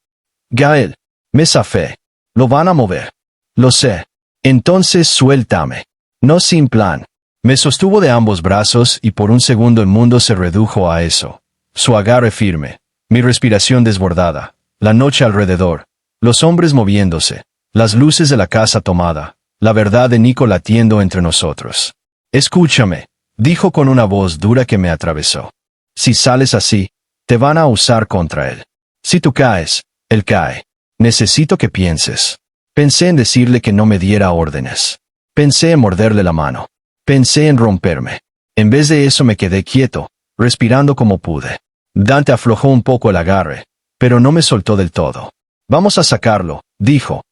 Gael. Me zafé. Lo van a mover. Lo sé. Entonces suéltame. No sin plan. Me sostuvo de ambos brazos y por un segundo el mundo se redujo a eso. Su agarre firme. Mi respiración desbordada. La noche alrededor. Los hombres moviéndose. Las luces de la casa tomada. La verdad de Nico latiendo entre nosotros. Escúchame, dijo con una voz dura que me atravesó. Si sales así, te van a usar contra él. Si tú caes, él cae. Necesito que pienses. Pensé en decirle que no me diera órdenes. Pensé en morderle la mano. Pensé en romperme. En vez de eso me quedé quieto, respirando como pude. Dante aflojó un poco el agarre, pero no me soltó del todo. Vamos a sacarlo, dijo.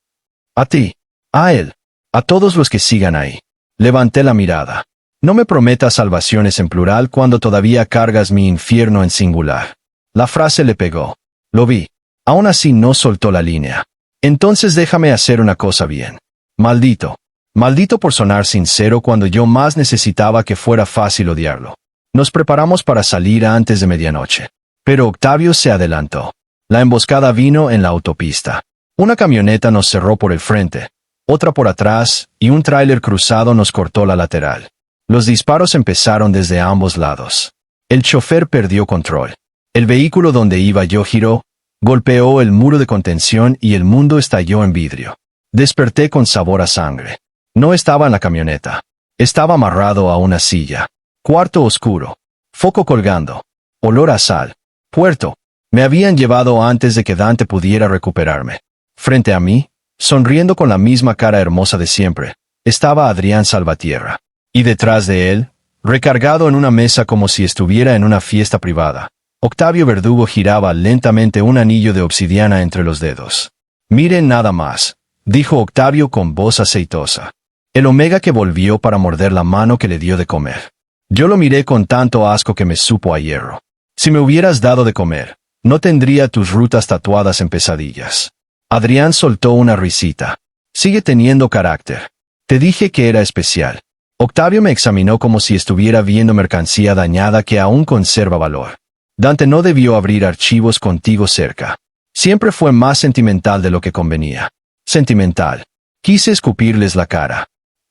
A ti. A él. A todos los que sigan ahí. Levanté la mirada. No me prometas salvaciones en plural cuando todavía cargas mi infierno en singular. La frase le pegó. Lo vi. Aún así no soltó la línea. Entonces déjame hacer una cosa bien. Maldito. Maldito por sonar sincero cuando yo más necesitaba que fuera fácil odiarlo. Nos preparamos para salir antes de medianoche. Pero Octavio se adelantó. La emboscada vino en la autopista. Una camioneta nos cerró por el frente, otra por atrás, y un tráiler cruzado nos cortó la lateral. Los disparos empezaron desde ambos lados. El chofer perdió control. El vehículo donde iba yo giró, golpeó el muro de contención y el mundo estalló en vidrio. Desperté con sabor a sangre. No estaba en la camioneta. Estaba amarrado a una silla. Cuarto oscuro. Foco colgando. Olor a sal. Puerto. Me habían llevado antes de que Dante pudiera recuperarme. Frente a mí, sonriendo con la misma cara hermosa de siempre, estaba Adrián Salvatierra. Y detrás de él, recargado en una mesa como si estuviera en una fiesta privada, Octavio Verdugo giraba lentamente un anillo de obsidiana entre los dedos. Miren nada más, dijo Octavio con voz aceitosa. El Omega que volvió para morder la mano que le dio de comer. Yo lo miré con tanto asco que me supo a hierro. Si me hubieras dado de comer, no tendría tus rutas tatuadas en pesadillas. Adrián soltó una risita. Sigue teniendo carácter. Te dije que era especial. Octavio me examinó como si estuviera viendo mercancía dañada que aún conserva valor. Dante no debió abrir archivos contigo cerca. Siempre fue más sentimental de lo que convenía. Sentimental. Quise escupirles la cara.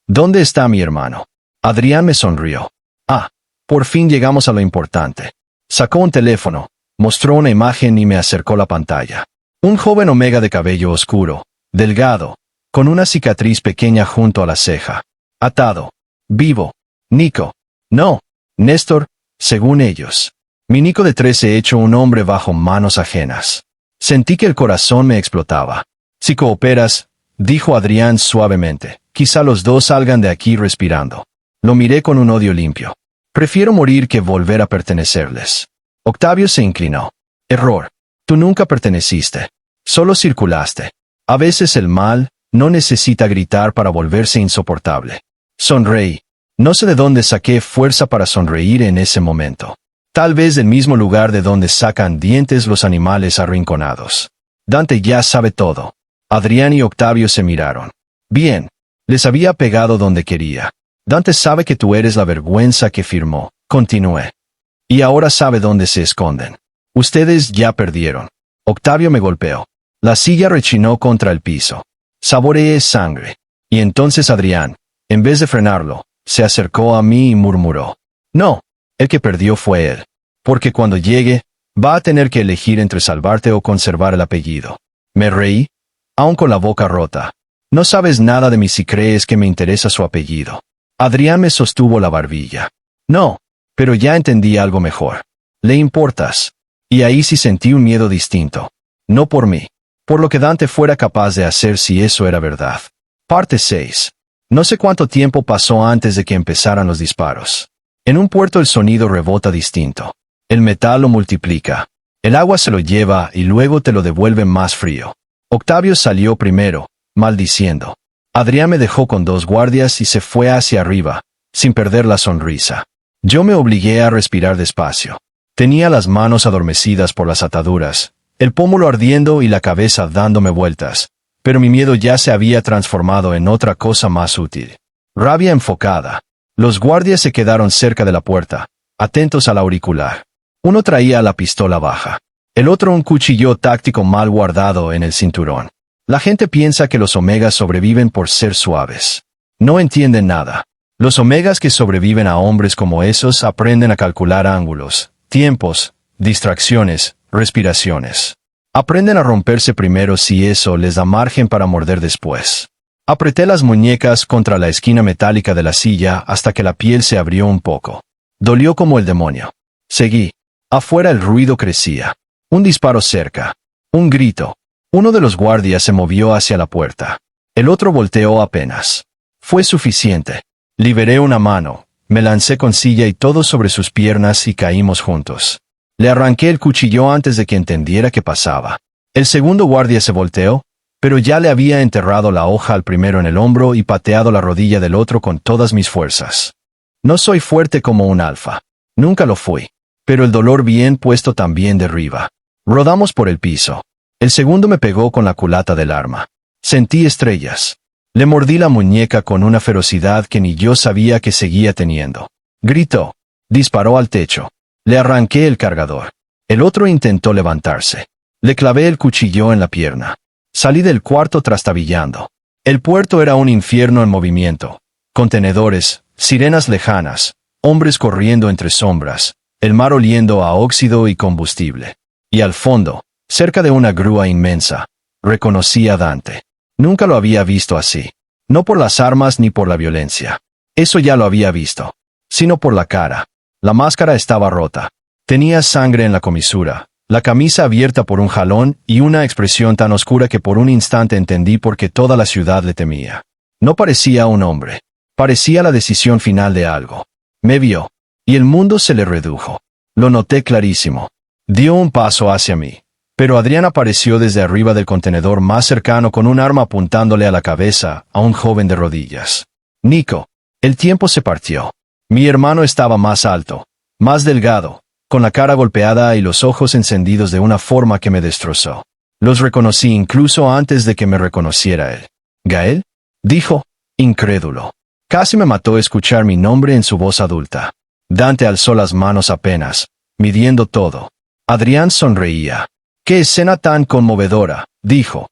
¿Dónde está mi hermano? Adrián me sonrió. Ah, por fin llegamos a lo importante. Sacó un teléfono, mostró una imagen y me acercó la pantalla. Un joven Omega de cabello oscuro, delgado, con una cicatriz pequeña junto a la ceja. Atado. Vivo. Nico. No. Néstor, según ellos. Mi Nico de 13 hecho un hombre bajo manos ajenas. Sentí que el corazón me explotaba. Si cooperas, dijo Adrián suavemente, quizá los dos salgan de aquí respirando. Lo miré con un odio limpio. Prefiero morir que volver a pertenecerles. Octavio se inclinó. Error. Tú nunca perteneciste. Solo circulaste. A veces el mal no necesita gritar para volverse insoportable. Sonreí. No sé de dónde saqué fuerza para sonreír en ese momento. Tal vez del mismo lugar de donde sacan dientes los animales arrinconados. Dante ya sabe todo. Adrián y Octavio se miraron. Bien. Les había pegado donde quería. Dante sabe que tú eres la vergüenza que firmó. Continué. Y ahora sabe dónde se esconden. Ustedes ya perdieron. Octavio me golpeó. La silla rechinó contra el piso. Saboreé sangre. Y entonces Adrián, en vez de frenarlo, Se acercó a mí y murmuró. No, el que perdió fue él. Porque cuando llegue, va a tener que elegir entre salvarte o conservar el apellido. Me reí, aún con la boca rota. No sabes nada de mí si crees que me interesa su apellido. Adrián me sostuvo la barbilla. No, pero ya entendí algo mejor. Le importas. Y ahí sí sentí un miedo distinto. No por mí. Por lo que Dante fuera capaz de hacer si eso era verdad. Parte 6. No sé cuánto tiempo pasó antes de que empezaran los disparos. En un puerto el sonido rebota distinto. El metal lo multiplica. El agua se lo lleva y luego te lo devuelve más frío. Octavio salió primero, maldiciendo. Adrián me dejó con 2 guardias y se fue hacia arriba, sin perder la sonrisa. Yo me obligué a respirar despacio. Tenía las manos adormecidas por las ataduras, el pómulo ardiendo y la cabeza dándome vueltas, pero mi miedo ya se había transformado en otra cosa más útil. Rabia enfocada. Los guardias se quedaron cerca de la puerta, atentos al auricular. Uno traía la pistola baja. El otro un cuchillo táctico mal guardado en el cinturón. La gente piensa que los omegas sobreviven por ser suaves. No entienden nada. Los omegas que sobreviven a hombres como esos aprenden a calcular ángulos, tiempos, distracciones, respiraciones. Aprenden a romperse primero si eso les da margen para morder después. Apreté las muñecas contra la esquina metálica de la silla hasta que la piel se abrió un poco. Dolió como el demonio. Seguí. Afuera el ruido crecía. Un disparo cerca. Un grito. Uno de los guardias se movió hacia la puerta. El otro volteó apenas. Fue suficiente. Liberé una mano, me lancé con silla y todo sobre sus piernas y caímos juntos. Le arranqué el cuchillo antes de que entendiera qué pasaba. El segundo guardia se volteó, pero ya le había enterrado la hoja al primero en el hombro y pateado la rodilla del otro con todas mis fuerzas. No soy fuerte como un alfa. Nunca lo fui. Pero el dolor bien puesto también derriba. Rodamos por el piso. El segundo me pegó con la culata del arma. Sentí estrellas. Le mordí la muñeca con una ferocidad que ni yo sabía que seguía teniendo. Gritó. Disparó al techo. Le arranqué el cargador. El otro intentó levantarse. Le clavé el cuchillo en la pierna. Salí del cuarto trastabillando. El puerto era un infierno en movimiento. Contenedores, sirenas lejanas, hombres corriendo entre sombras, el mar oliendo a óxido y combustible. Y al fondo, cerca de una grúa inmensa, reconocí a Dante. Nunca lo había visto así. No por las armas ni por la violencia. Eso ya lo había visto. Sino por la cara. La máscara estaba rota. Tenía sangre en la comisura, la camisa abierta por un jalón y una expresión tan oscura que por un instante entendí por qué toda la ciudad le temía. No parecía un hombre. Parecía la decisión final de algo. Me vio. Y el mundo se le redujo. Lo noté clarísimo. Dio un paso hacia mí. Pero Adrián apareció desde arriba del contenedor más cercano con un arma apuntándole a la cabeza a un joven de rodillas. Nico. El tiempo se partió. Mi hermano estaba más alto, más delgado, con la cara golpeada y los ojos encendidos de una forma que me destrozó. Los reconocí incluso antes de que me reconociera él. ¿Gael? Dijo, incrédulo. Casi me mató escuchar mi nombre en su voz adulta. Dante alzó las manos apenas, midiendo todo. Adrián sonreía. ¡Qué escena tan conmovedora!, dijo.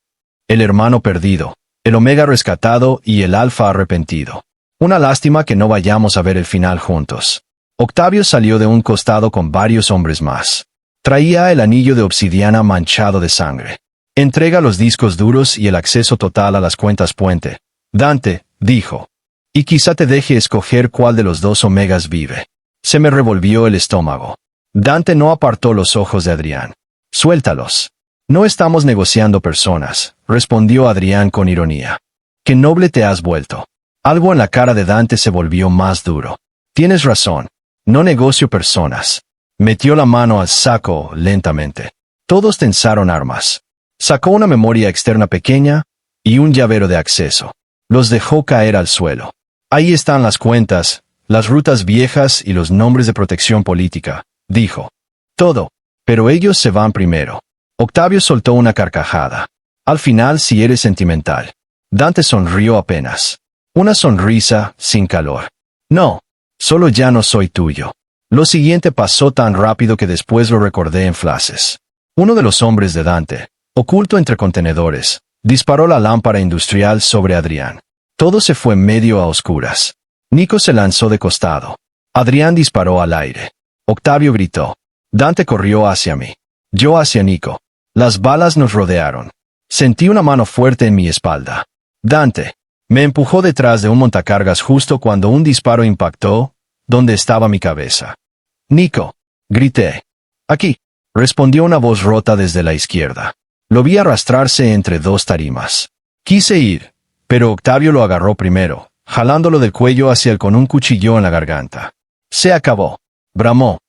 El hermano perdido, el Omega rescatado y el Alfa arrepentido. Una lástima que no vayamos a ver el final juntos. Octavio salió de un costado con varios hombres más. Traía el anillo de obsidiana manchado de sangre. Entrega los discos duros y el acceso total a las cuentas puente. Dante, dijo. Y quizá te deje escoger cuál de los 2 Omegas vive. Se me revolvió el estómago. Dante no apartó los ojos de Adrián. Suéltalos. No estamos negociando personas, respondió Adrián con ironía. Qué noble te has vuelto. Algo en la cara de Dante se volvió más duro. Tienes razón. No negocio personas. Metió la mano al saco lentamente. Todos tensaron armas. Sacó una memoria externa pequeña y un llavero de acceso. Los dejó caer al suelo. Ahí están las cuentas, las rutas viejas y los nombres de protección política, dijo. Todo. Pero ellos se van primero. Octavio soltó una carcajada. Al final si eres sentimental. Dante sonrió apenas. Una sonrisa sin calor. No. Solo ya no soy tuyo. Lo siguiente pasó tan rápido que después lo recordé en flashes. Uno de los hombres de Dante, oculto entre contenedores, disparó la lámpara industrial sobre Adrián. Todo se fue medio a oscuras. Nico se lanzó de costado. Adrián disparó al aire. Octavio gritó. Dante corrió hacia mí. Yo hacia Nico. Las balas nos rodearon. Sentí una mano fuerte en mi espalda. Dante. Me empujó detrás de un montacargas justo cuando un disparo impactó donde estaba mi cabeza. Nico. Grité. Aquí. Respondió una voz rota desde la izquierda. Lo vi arrastrarse entre dos tarimas. Quise ir, pero Octavio lo agarró primero, jalándolo del cuello hacia él con un cuchillo en la garganta. Se acabó. Bramó.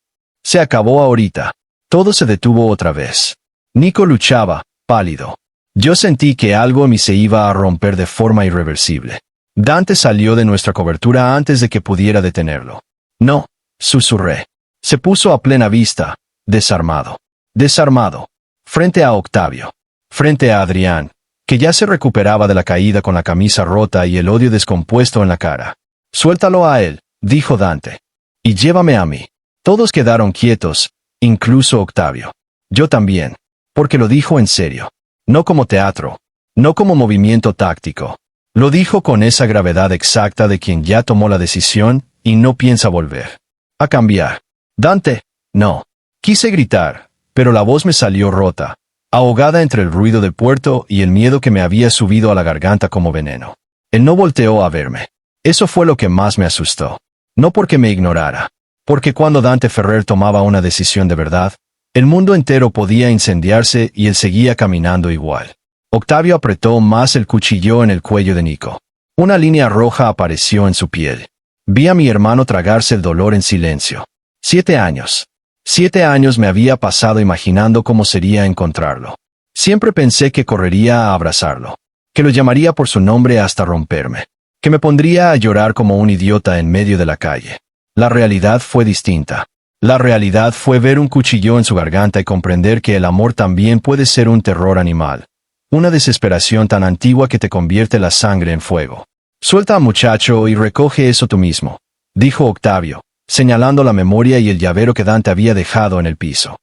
Se acabó ahorita. Todo se detuvo otra vez. Nico luchaba, pálido. Yo sentí que algo en mí se iba a romper de forma irreversible. Dante salió de nuestra cobertura antes de que pudiera detenerlo. No, susurré. Se puso a plena vista, desarmado. Desarmado. Frente a Octavio. Frente a Adrián, que ya se recuperaba de la caída con la camisa rota y el odio descompuesto en la cara. Suéltalo a él, dijo Dante. Y llévame a mí. Todos quedaron quietos, incluso Octavio. Yo también. Porque lo dijo en serio. No como teatro. No como movimiento táctico. Lo dijo con esa gravedad exacta de quien ya tomó la decisión y no piensa volver a cambiar. Dante, no. Quise gritar, pero la voz me salió rota, ahogada entre el ruido del puerto y el miedo que me había subido a la garganta como veneno. Él no volteó a verme. Eso fue lo que más me asustó. No porque me ignorara. Porque cuando Dante Ferrer tomaba una decisión de verdad, el mundo entero podía incendiarse y él seguía caminando igual. Octavio apretó más el cuchillo en el cuello de Nico. Una línea roja apareció en su piel. Vi a mi hermano tragarse el dolor en silencio. 7 años. 7 años me había pasado imaginando cómo sería encontrarlo. Siempre pensé que correría a abrazarlo. Que lo llamaría por su nombre hasta romperme. Que me pondría a llorar como un idiota en medio de la calle. La realidad fue distinta. La realidad fue ver un cuchillo en su garganta y comprender que el amor también puede ser un terror animal. Una desesperación tan antigua que te convierte la sangre en fuego. Suelta, muchacho, y recoge eso tú mismo, dijo Octavio, señalando la memoria y el llavero que Dante había dejado en el piso.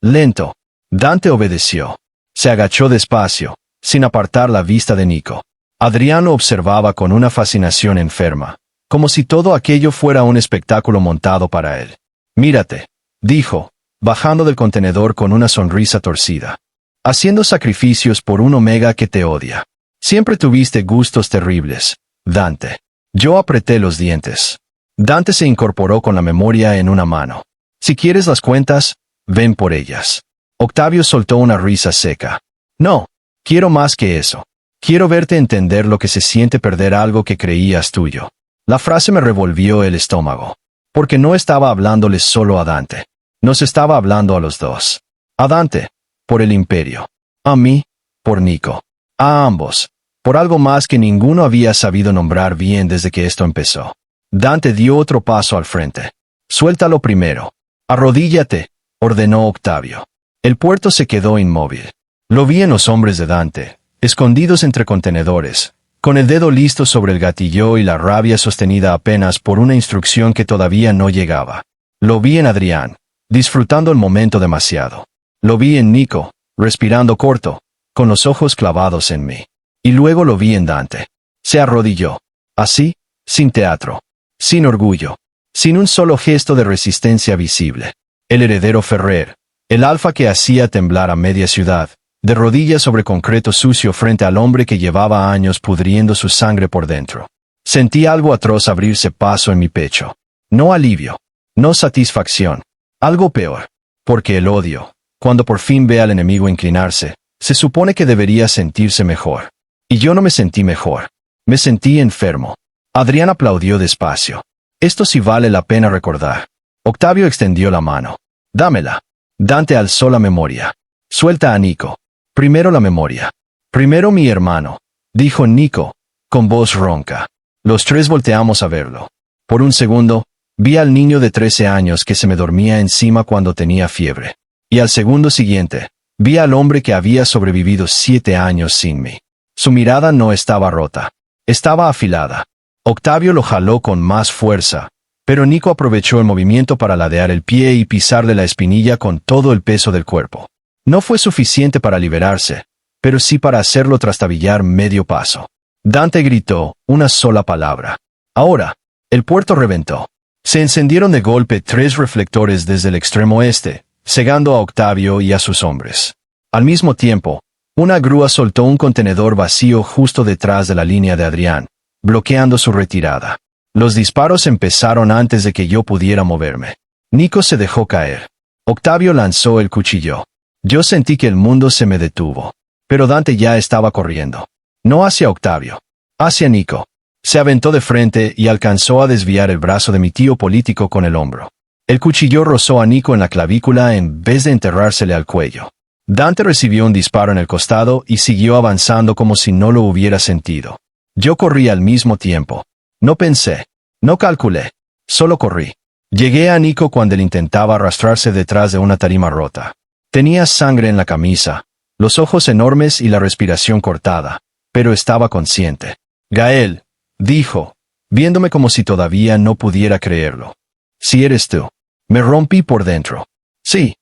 Lento. Dante obedeció. Se agachó despacio, sin apartar la vista de Nico. Adrián lo observaba con una fascinación enferma, como si todo aquello fuera un espectáculo montado para él. Mírate, dijo, bajando del contenedor con una sonrisa torcida. Haciendo sacrificios por un Omega que te odia. Siempre tuviste gustos terribles, Dante. Yo apreté los dientes. Dante se incorporó con la memoria en una mano. Si quieres las cuentas, ven por ellas. Octavio soltó una risa seca. No, quiero más que eso. Quiero verte entender lo que se siente perder algo que creías tuyo. La frase me revolvió el estómago. Porque no estaba hablándoles solo a Dante. Nos estaba hablando a los dos. A Dante, por el imperio. A mí, por Nico. A ambos, por algo más que ninguno había sabido nombrar bien desde que esto empezó. Dante dio otro paso al frente. Suéltalo primero. Arrodíllate, ordenó Octavio. El puerto se quedó inmóvil. Lo vi en los hombres de Dante, escondidos entre contenedores, con el dedo listo sobre el gatillo y la rabia sostenida apenas por una instrucción que todavía no llegaba. Lo vi en Adrián, disfrutando el momento demasiado. Lo vi en Nico, respirando corto, con los ojos clavados en mí. Y luego lo vi en Dante. Se arrodilló. Así, sin teatro. Sin orgullo. Sin un solo gesto de resistencia visible. El heredero Ferrer. El alfa que hacía temblar a media ciudad, de rodillas sobre concreto sucio frente al hombre que llevaba años pudriendo su sangre por dentro. Sentí algo atroz abrirse paso en mi pecho. No alivio. No satisfacción. Algo peor. Porque el odio, cuando por fin ve al enemigo inclinarse, se supone que debería sentirse mejor. Y yo no me sentí mejor. Me sentí enfermo. Adrián aplaudió despacio. Esto sí vale la pena recordar. Octavio extendió la mano. Dámela. Dante alzó la memoria. Suelta a Nico. Primero la memoria. Primero mi hermano, dijo Nico, con voz ronca. Los tres volteamos a verlo. Por un segundo, vi al niño de 13 años que se me dormía encima cuando tenía fiebre. Y al segundo siguiente, vi al hombre que había sobrevivido 7 años sin mí. Su mirada no estaba rota. Estaba afilada. Octavio lo jaló con más fuerza, pero Nico aprovechó el movimiento para ladear el pie y pisarle la espinilla con todo el peso del cuerpo. No fue suficiente para liberarse, pero sí para hacerlo trastabillar medio paso. Dante gritó una sola palabra. Ahora, El puerto reventó. Se encendieron de golpe 3 reflectores desde el extremo este, cegando a Octavio y a sus hombres. Al mismo tiempo, una grúa soltó un contenedor vacío justo detrás de la línea de Adrián, bloqueando su retirada. Los disparos empezaron antes de que yo pudiera moverme. Nico se dejó caer. Octavio lanzó el cuchillo. Yo sentí que el mundo se me detuvo. Pero Dante ya estaba corriendo. No hacia Octavio. Hacia Nico. Se aventó de frente y alcanzó a desviar el brazo de mi tío político con el hombro. El cuchillo rozó a Nico en la clavícula en vez de enterrársele al cuello. Dante recibió un disparo en el costado y siguió avanzando como si no lo hubiera sentido. Yo corrí al mismo tiempo. No pensé. No calculé. Solo corrí. Llegué a Nico cuando él intentaba arrastrarse detrás de una tarima rota. Tenía sangre en la camisa, los ojos enormes y la respiración cortada, pero estaba consciente. Gael, dijo, viéndome como si todavía no pudiera creerlo. Si eres tú. Me rompí por dentro. Sí,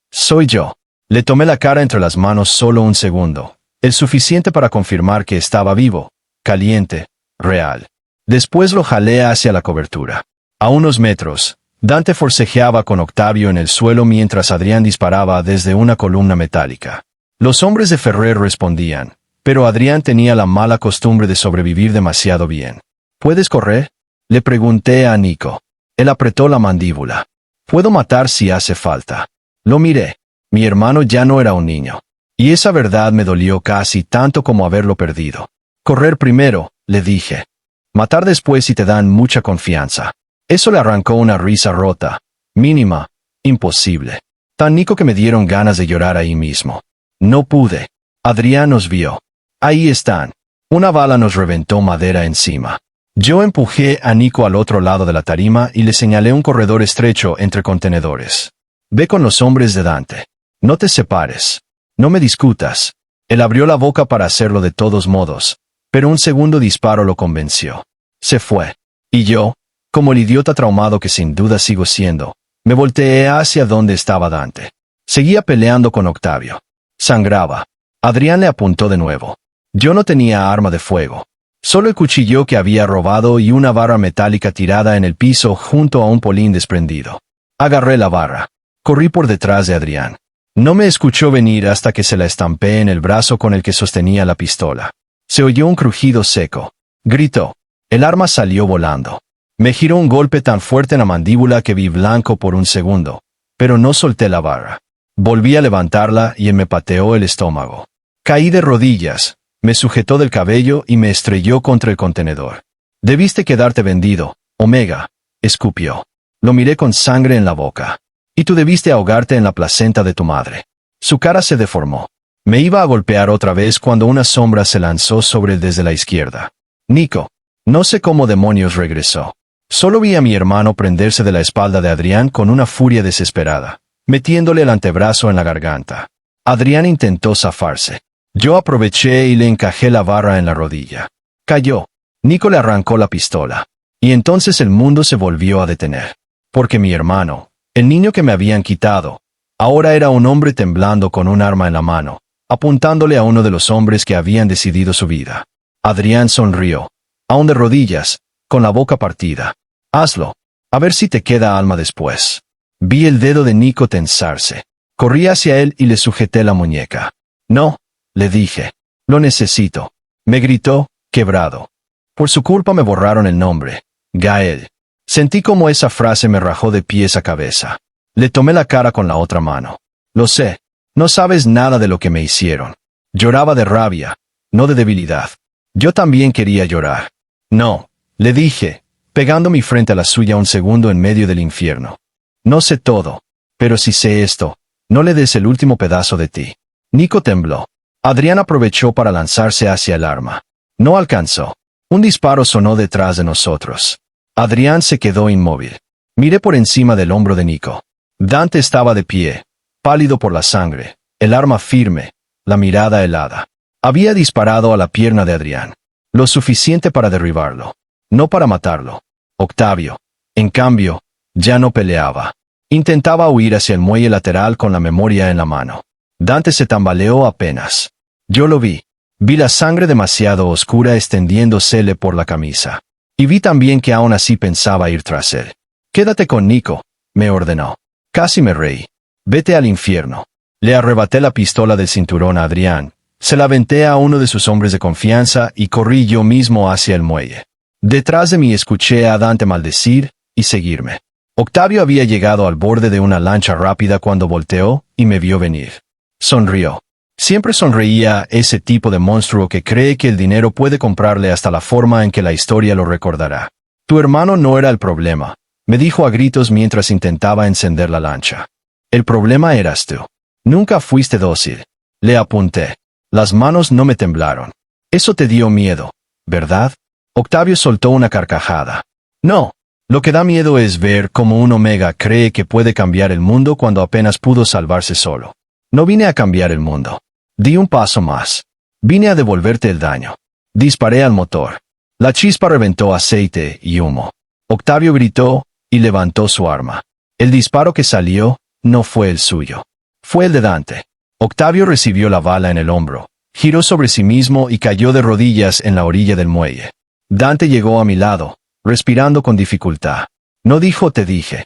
soy yo. Le tomé la cara entre las manos solo un segundo, el suficiente para confirmar que estaba vivo, caliente, real. Después lo jalé hacia la cobertura. A unos metros, Dante forcejeaba con Octavio en el suelo mientras Adrián disparaba desde una columna metálica. Los hombres de Ferrer respondían, pero Adrián tenía la mala costumbre de sobrevivir demasiado bien. ¿Puedes correr? Le pregunté a Nico. Él apretó la mandíbula. Puedo matar si hace falta. Lo miré. Mi hermano ya no era un niño. Y esa verdad me dolió casi tanto como haberlo perdido. Correr primero, le dije. Matar después si te dan mucha confianza. Eso le arrancó una risa rota. Mínima. Imposible. Tan Nico que me dieron ganas de llorar ahí mismo. No pude. Adrián nos vio. Ahí están. Una bala nos reventó madera encima. Yo empujé a Nico al otro lado de la tarima y le señalé un corredor estrecho entre contenedores. Ve con los hombres de Dante. No te separes. No me discutas. Él abrió la boca para hacerlo de todos modos, pero un segundo disparo lo convenció. Se fue. Y yo, como el idiota traumado que sin duda sigo siendo, me volteé hacia donde estaba Dante. Seguía peleando con Octavio. Sangraba. Adrián le apuntó de nuevo. Yo no tenía arma de fuego. Solo el cuchillo que había robado y una barra metálica tirada en el piso junto a un polín desprendido. Agarré la barra. Corrí por detrás de Adrián. No me escuchó venir hasta que se la estampé en el brazo con el que sostenía la pistola. Se oyó un crujido seco. Gritó. El arma salió volando. Me giró un golpe tan fuerte en la mandíbula que vi blanco por un segundo, pero no solté la barra. Volví a levantarla y él me pateó el estómago. Caí de rodillas, me sujetó del cabello y me estrelló contra el contenedor. Debiste quedarte vendido, Omega, escupió. Lo miré con sangre en la boca. Y tú debiste ahogarte en la placenta de tu madre. Su cara se deformó. Me iba a golpear otra vez cuando una sombra se lanzó sobre él desde la izquierda. Nico. No sé cómo demonios regresó. Solo vi a mi hermano prenderse de la espalda de Adrián con una furia desesperada, metiéndole el antebrazo en la garganta. Adrián intentó zafarse. Yo aproveché y le encajé la barra en la rodilla. Cayó. Nico le arrancó la pistola. Y entonces el mundo se volvió a detener. Porque mi hermano, el niño que me habían quitado, ahora era un hombre temblando con un arma en la mano, apuntándole a uno de los hombres que habían decidido su vida. Adrián sonrió. Aún de rodillas, con la boca partida. Hazlo. A ver si te queda alma después. Vi el dedo de Nico tensarse. Corrí hacia él y le sujeté la muñeca. No, le dije. Lo necesito. Me gritó, quebrado. Por su culpa me borraron el nombre. Gael. Sentí como esa frase me rajó de pies a cabeza. Le tomé la cara con la otra mano. Lo sé. No sabes nada de lo que me hicieron. Lloraba de rabia, no de debilidad. Yo también quería llorar. No, le dije, pegando mi frente a la suya un segundo en medio del infierno. No sé todo, pero si sé esto, no le des el último pedazo de ti. Nico tembló. Adrián aprovechó para lanzarse hacia el arma. No alcanzó. Un disparo sonó detrás de nosotros. Adrián se quedó inmóvil. Miré por encima del hombro de Nico. Dante estaba de pie, pálido por la sangre, el arma firme, la mirada helada. Había disparado a la pierna de Adrián. Lo suficiente para derribarlo, no para matarlo. Octavio, en cambio, ya no peleaba. Intentaba huir hacia el muelle lateral con la memoria en la mano. Dante se tambaleó apenas. Yo lo vi. Vi la sangre demasiado oscura extendiéndosele por la camisa. Y vi también que aún así pensaba ir tras él. «Quédate con Nico», me ordenó. Casi me reí. «Vete al infierno». Le arrebaté la pistola del cinturón a Adrián, se la aventé a uno de sus hombres de confianza y corrí yo mismo hacia el muelle. Detrás de mí escuché a Dante maldecir y seguirme. Octavio había llegado al borde de una lancha rápida cuando volteó y me vio venir. Sonrió. Siempre sonreía ese tipo de monstruo que cree que el dinero puede comprarle hasta la forma en que la historia lo recordará. «Tu hermano no era el problema», me dijo a gritos mientras intentaba encender la lancha. «El problema eras tú. Nunca fuiste dócil». Le apunté. Las manos no me temblaron. «Eso te dio miedo, ¿verdad?» Octavio soltó una carcajada. «No. Lo que da miedo es ver cómo un Omega cree que puede cambiar el mundo cuando apenas pudo salvarse solo. No vine a cambiar el mundo. Di un paso más. Vine a devolverte el daño». Disparé al motor. La chispa reventó aceite y humo. Octavio gritó y levantó su arma. El disparo que salió no fue el suyo. Fue el de Dante. Octavio recibió la bala en el hombro, giró sobre sí mismo y cayó de rodillas en la orilla del muelle. Dante llegó a mi lado, respirando con dificultad. No dijo «te dije».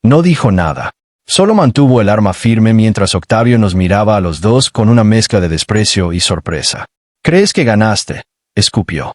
No dijo nada. Solo mantuvo el arma firme mientras Octavio nos miraba a los dos con una mezcla de desprecio y sorpresa. «¿Crees que ganaste?», escupió.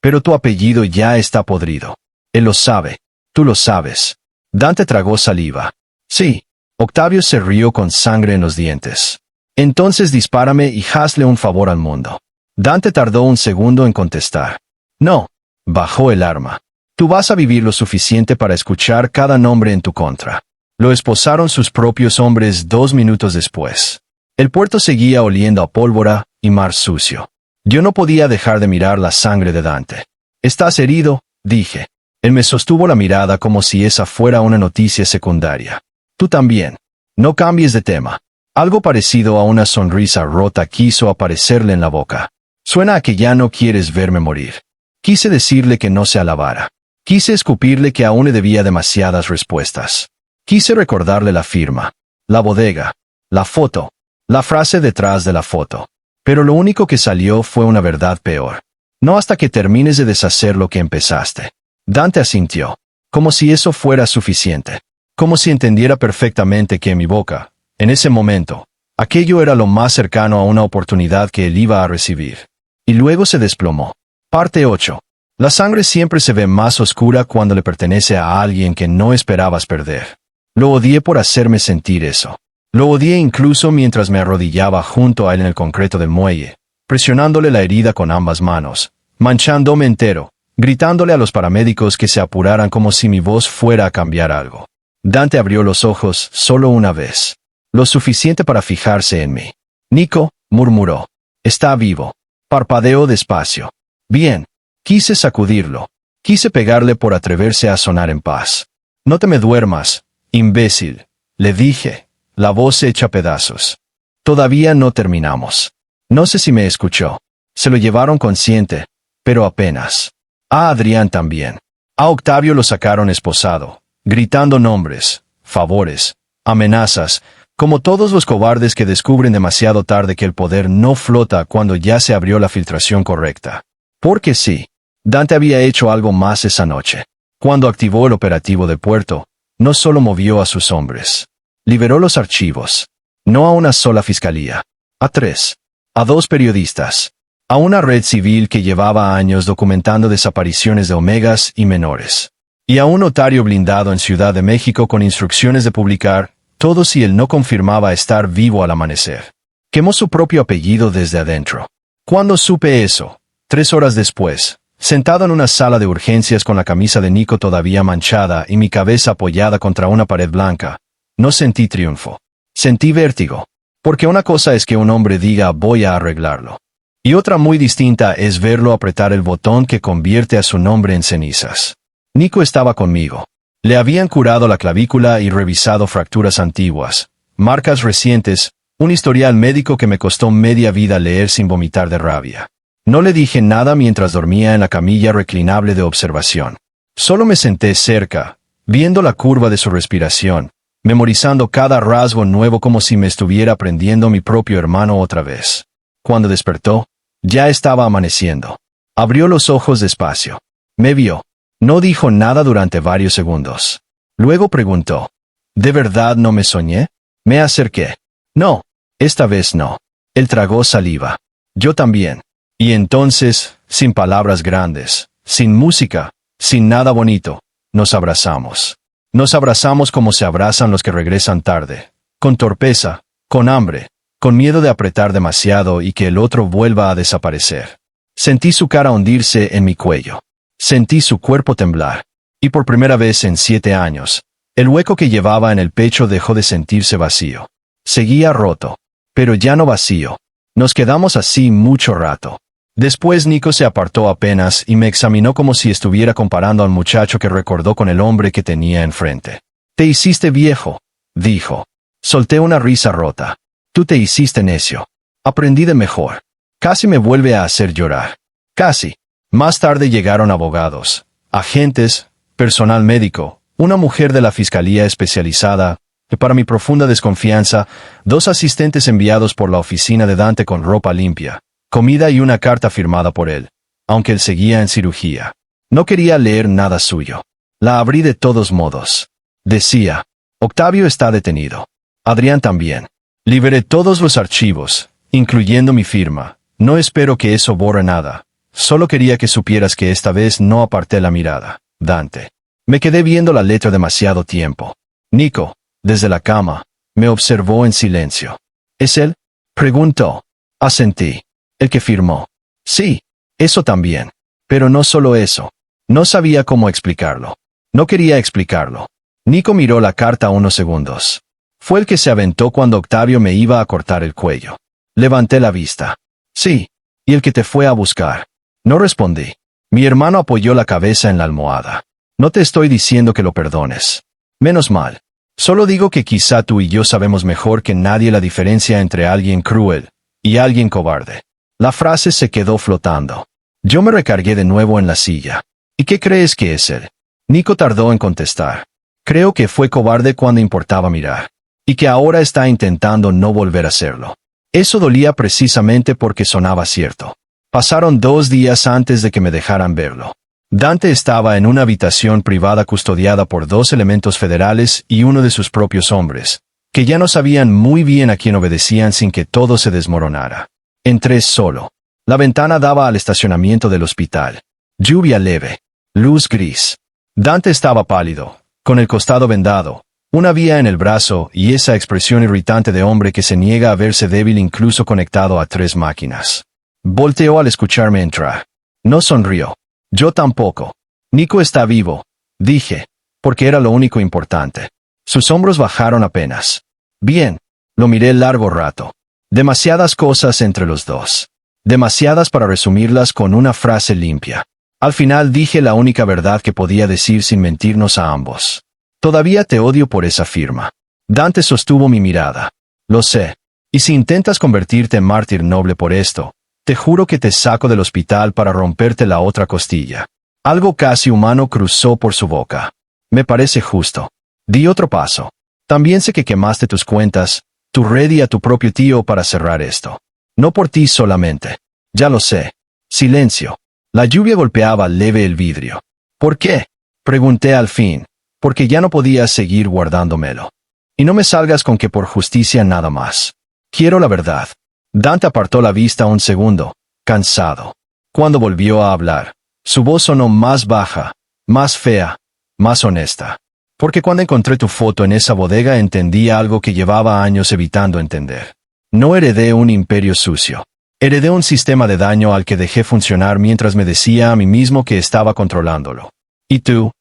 «Pero tu apellido ya está podrido. Él lo sabe. Tú lo sabes». Dante tragó saliva. «Sí». Octavio se rió con sangre en los dientes. «Entonces dispárame y hazle un favor al mundo». Dante tardó un segundo en contestar. «No». Bajó el arma. «Tú vas a vivir lo suficiente para escuchar cada nombre en tu contra». Lo esposaron sus propios hombres 2 minutos después. El puerto seguía oliendo a pólvora y mar sucio. Yo no podía dejar de mirar la sangre de Dante. «¿Estás herido?», dije. Él me sostuvo la mirada como si esa fuera una noticia secundaria. «Tú también. No cambies de tema». Algo parecido a una sonrisa rota quiso aparecerle en la boca. «Suena a que ya no quieres verme morir». Quise decirle que no se alabara. Quise escupirle que aún le debía demasiadas respuestas. Quise recordarle la firma, la bodega, la foto, la frase detrás de la foto. Pero lo único que salió fue una verdad peor. «No hasta que termines de deshacer lo que empezaste». Dante asintió, como si eso fuera suficiente. Como si entendiera perfectamente que en mi boca, en ese momento, aquello era lo más cercano a una oportunidad que él iba a recibir. Y luego se desplomó. Parte 8. La sangre siempre se ve más oscura cuando le pertenece a alguien que no esperabas perder. Lo odié por hacerme sentir eso. Lo odié incluso mientras me arrodillaba junto a él en el concreto del muelle, presionándole la herida con ambas manos, manchándome entero, gritándole a los paramédicos que se apuraran como si mi voz fuera a cambiar algo. Dante abrió los ojos solo una vez. Lo suficiente para fijarse en mí. «Nico», murmuró. «Está vivo». Parpadeó despacio. «Bien». Quise sacudirlo. Quise pegarle por atreverse a sonar en paz. «No te me duermas, imbécil», le dije, la voz hecha pedazos. «Todavía no terminamos». No sé si me escuchó. Se lo llevaron consciente, pero apenas. A Adrián también. A Octavio lo sacaron esposado, gritando nombres, favores, amenazas, como todos los cobardes que descubren demasiado tarde que el poder no flota cuando ya se abrió la filtración correcta. Porque sí, Dante había hecho algo más esa noche. Cuando activó el operativo de puerto, no solo movió a sus hombres. Liberó los archivos. No a una sola fiscalía. A 3. A 2 periodistas. A una red civil que llevaba años documentando desapariciones de omegas y menores. Y a un notario blindado en Ciudad de México con instrucciones de publicar todo si él no confirmaba estar vivo al amanecer. Quemó su propio apellido desde adentro. Cuando supe eso, 3 horas después, sentado en una sala de urgencias con la camisa de Nico todavía manchada y mi cabeza apoyada contra una pared blanca, no sentí triunfo. Sentí vértigo. Porque una cosa es que un hombre diga «voy a arreglarlo». Y otra muy distinta es verlo apretar el botón que convierte a su nombre en cenizas. Nico estaba conmigo. Le habían curado la clavícula y revisado fracturas antiguas, marcas recientes, un historial médico que me costó media vida leer sin vomitar de rabia. No le dije nada mientras dormía en la camilla reclinable de observación. Solo me senté cerca, viendo la curva de su respiración, memorizando cada rasgo nuevo como si me estuviera aprendiendo mi propio hermano otra vez. Cuando despertó, ya estaba amaneciendo. Abrió los ojos despacio. Me vio. No dijo nada durante varios segundos. Luego preguntó, ¿de verdad no me soñé? Me acerqué. No, esta vez no. Él tragó saliva. Yo también. Y entonces, sin palabras grandes, sin música, sin nada bonito, nos abrazamos. Nos abrazamos como se abrazan los que regresan tarde, con torpeza, con hambre, con miedo de apretar demasiado y que el otro vuelva a desaparecer. Sentí su cara hundirse en mi cuello. Sentí su cuerpo temblar. Y por primera vez en 7 años, el hueco que llevaba en el pecho dejó de sentirse vacío. Seguía roto, pero ya no vacío. Nos quedamos así mucho rato. Después Nico se apartó apenas y me examinó como si estuviera comparando al muchacho que recordó con el hombre que tenía enfrente. «Te hiciste viejo», dijo. Solté una risa rota. «Tú te hiciste necio. Aprendí de mejor». Casi me vuelve a hacer llorar. Casi. Más tarde llegaron abogados, agentes, personal médico, una mujer de la fiscalía especializada, y para mi profunda desconfianza, 2 asistentes enviados por la oficina de Dante con ropa limpia, comida y una carta firmada por él, aunque él seguía en cirugía. No quería leer nada suyo. La abrí de todos modos. Decía, Octavio está detenido. Adrián también. Liberé todos los archivos, incluyendo mi firma. No espero que eso borre nada. Solo quería que supieras que esta vez no aparté la mirada, Dante. Me quedé viendo la letra demasiado tiempo. Nico, desde la cama, me observó en silencio. ¿Es él?, preguntó. Asentí. ¿El que firmó? Sí, eso también. Pero no solo eso. No sabía cómo explicarlo. No quería explicarlo. Nico miró la carta unos segundos. Fue el que se aventó cuando Octavio me iba a cortar el cuello. Levanté la vista. Sí, y el que te fue a buscar. No respondí. Mi hermano apoyó la cabeza en la almohada. No te estoy diciendo que lo perdones. Menos mal. Solo digo que quizá tú y yo sabemos mejor que nadie la diferencia entre alguien cruel y alguien cobarde. La frase se quedó flotando. Yo me recargué de nuevo en la silla. ¿Y qué crees que es él? Nico tardó en contestar. Creo que fue cobarde cuando importaba mirar. Y que ahora está intentando no volver a hacerlo. Eso dolía precisamente porque sonaba cierto. Pasaron 2 días antes de que me dejaran verlo. Dante estaba en una habitación privada custodiada por 2 elementos federales y uno de sus propios hombres, que ya no sabían muy bien a quién obedecían sin que todo se desmoronara. Entré solo. La ventana daba al estacionamiento del hospital. Lluvia leve. Luz gris. Dante estaba pálido, con el costado vendado, una vía en el brazo y esa expresión irritante de hombre que se niega a verse débil incluso conectado a 3 máquinas. Volteó al escucharme entrar. No sonrió. Yo tampoco. Nico está vivo, dije, porque era lo único importante. Sus hombros bajaron apenas. Bien. Lo miré largo rato. Demasiadas cosas entre los dos. Demasiadas para resumirlas con una frase limpia. Al final dije la única verdad que podía decir sin mentirnos a ambos. Todavía te odio por esa firma. Dante sostuvo mi mirada. Lo sé. Y si intentas convertirte en mártir noble por esto, te juro que te saco del hospital para romperte la otra costilla. Algo casi humano cruzó por su boca. Me parece justo. Di otro paso. También sé que quemaste tus cuentas, tu red y a tu propio tío para cerrar esto. No por ti solamente. Ya lo sé. Silencio. La lluvia golpeaba leve el vidrio. ¿Por qué?, pregunté al fin. Porque ya no podía seguir guardándomelo. Y no me salgas con que por justicia nada más. Quiero la verdad. Dante apartó la vista un segundo, cansado. Cuando volvió a hablar, su voz sonó más baja, más fea, más honesta. Porque cuando encontré tu foto en esa bodega entendí algo que llevaba años evitando entender. No heredé un imperio sucio. Heredé un sistema de daño al que dejé funcionar mientras me decía a mí mismo que estaba controlándolo. Y tú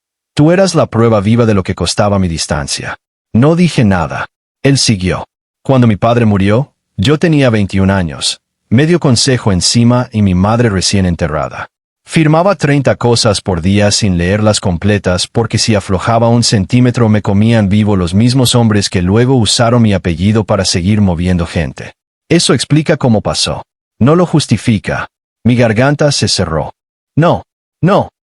eras la prueba viva de lo que costaba mi distancia. No dije nada. Él siguió. Cuando mi padre murió, yo tenía 21 años, medio consejo encima y mi madre recién enterrada. Firmaba 30 cosas por día sin leerlas completas porque si aflojaba 1 centímetro me comían vivo los mismos hombres que luego usaron mi apellido para seguir moviendo gente. Eso explica cómo pasó. No lo justifica. Mi garganta se cerró. No.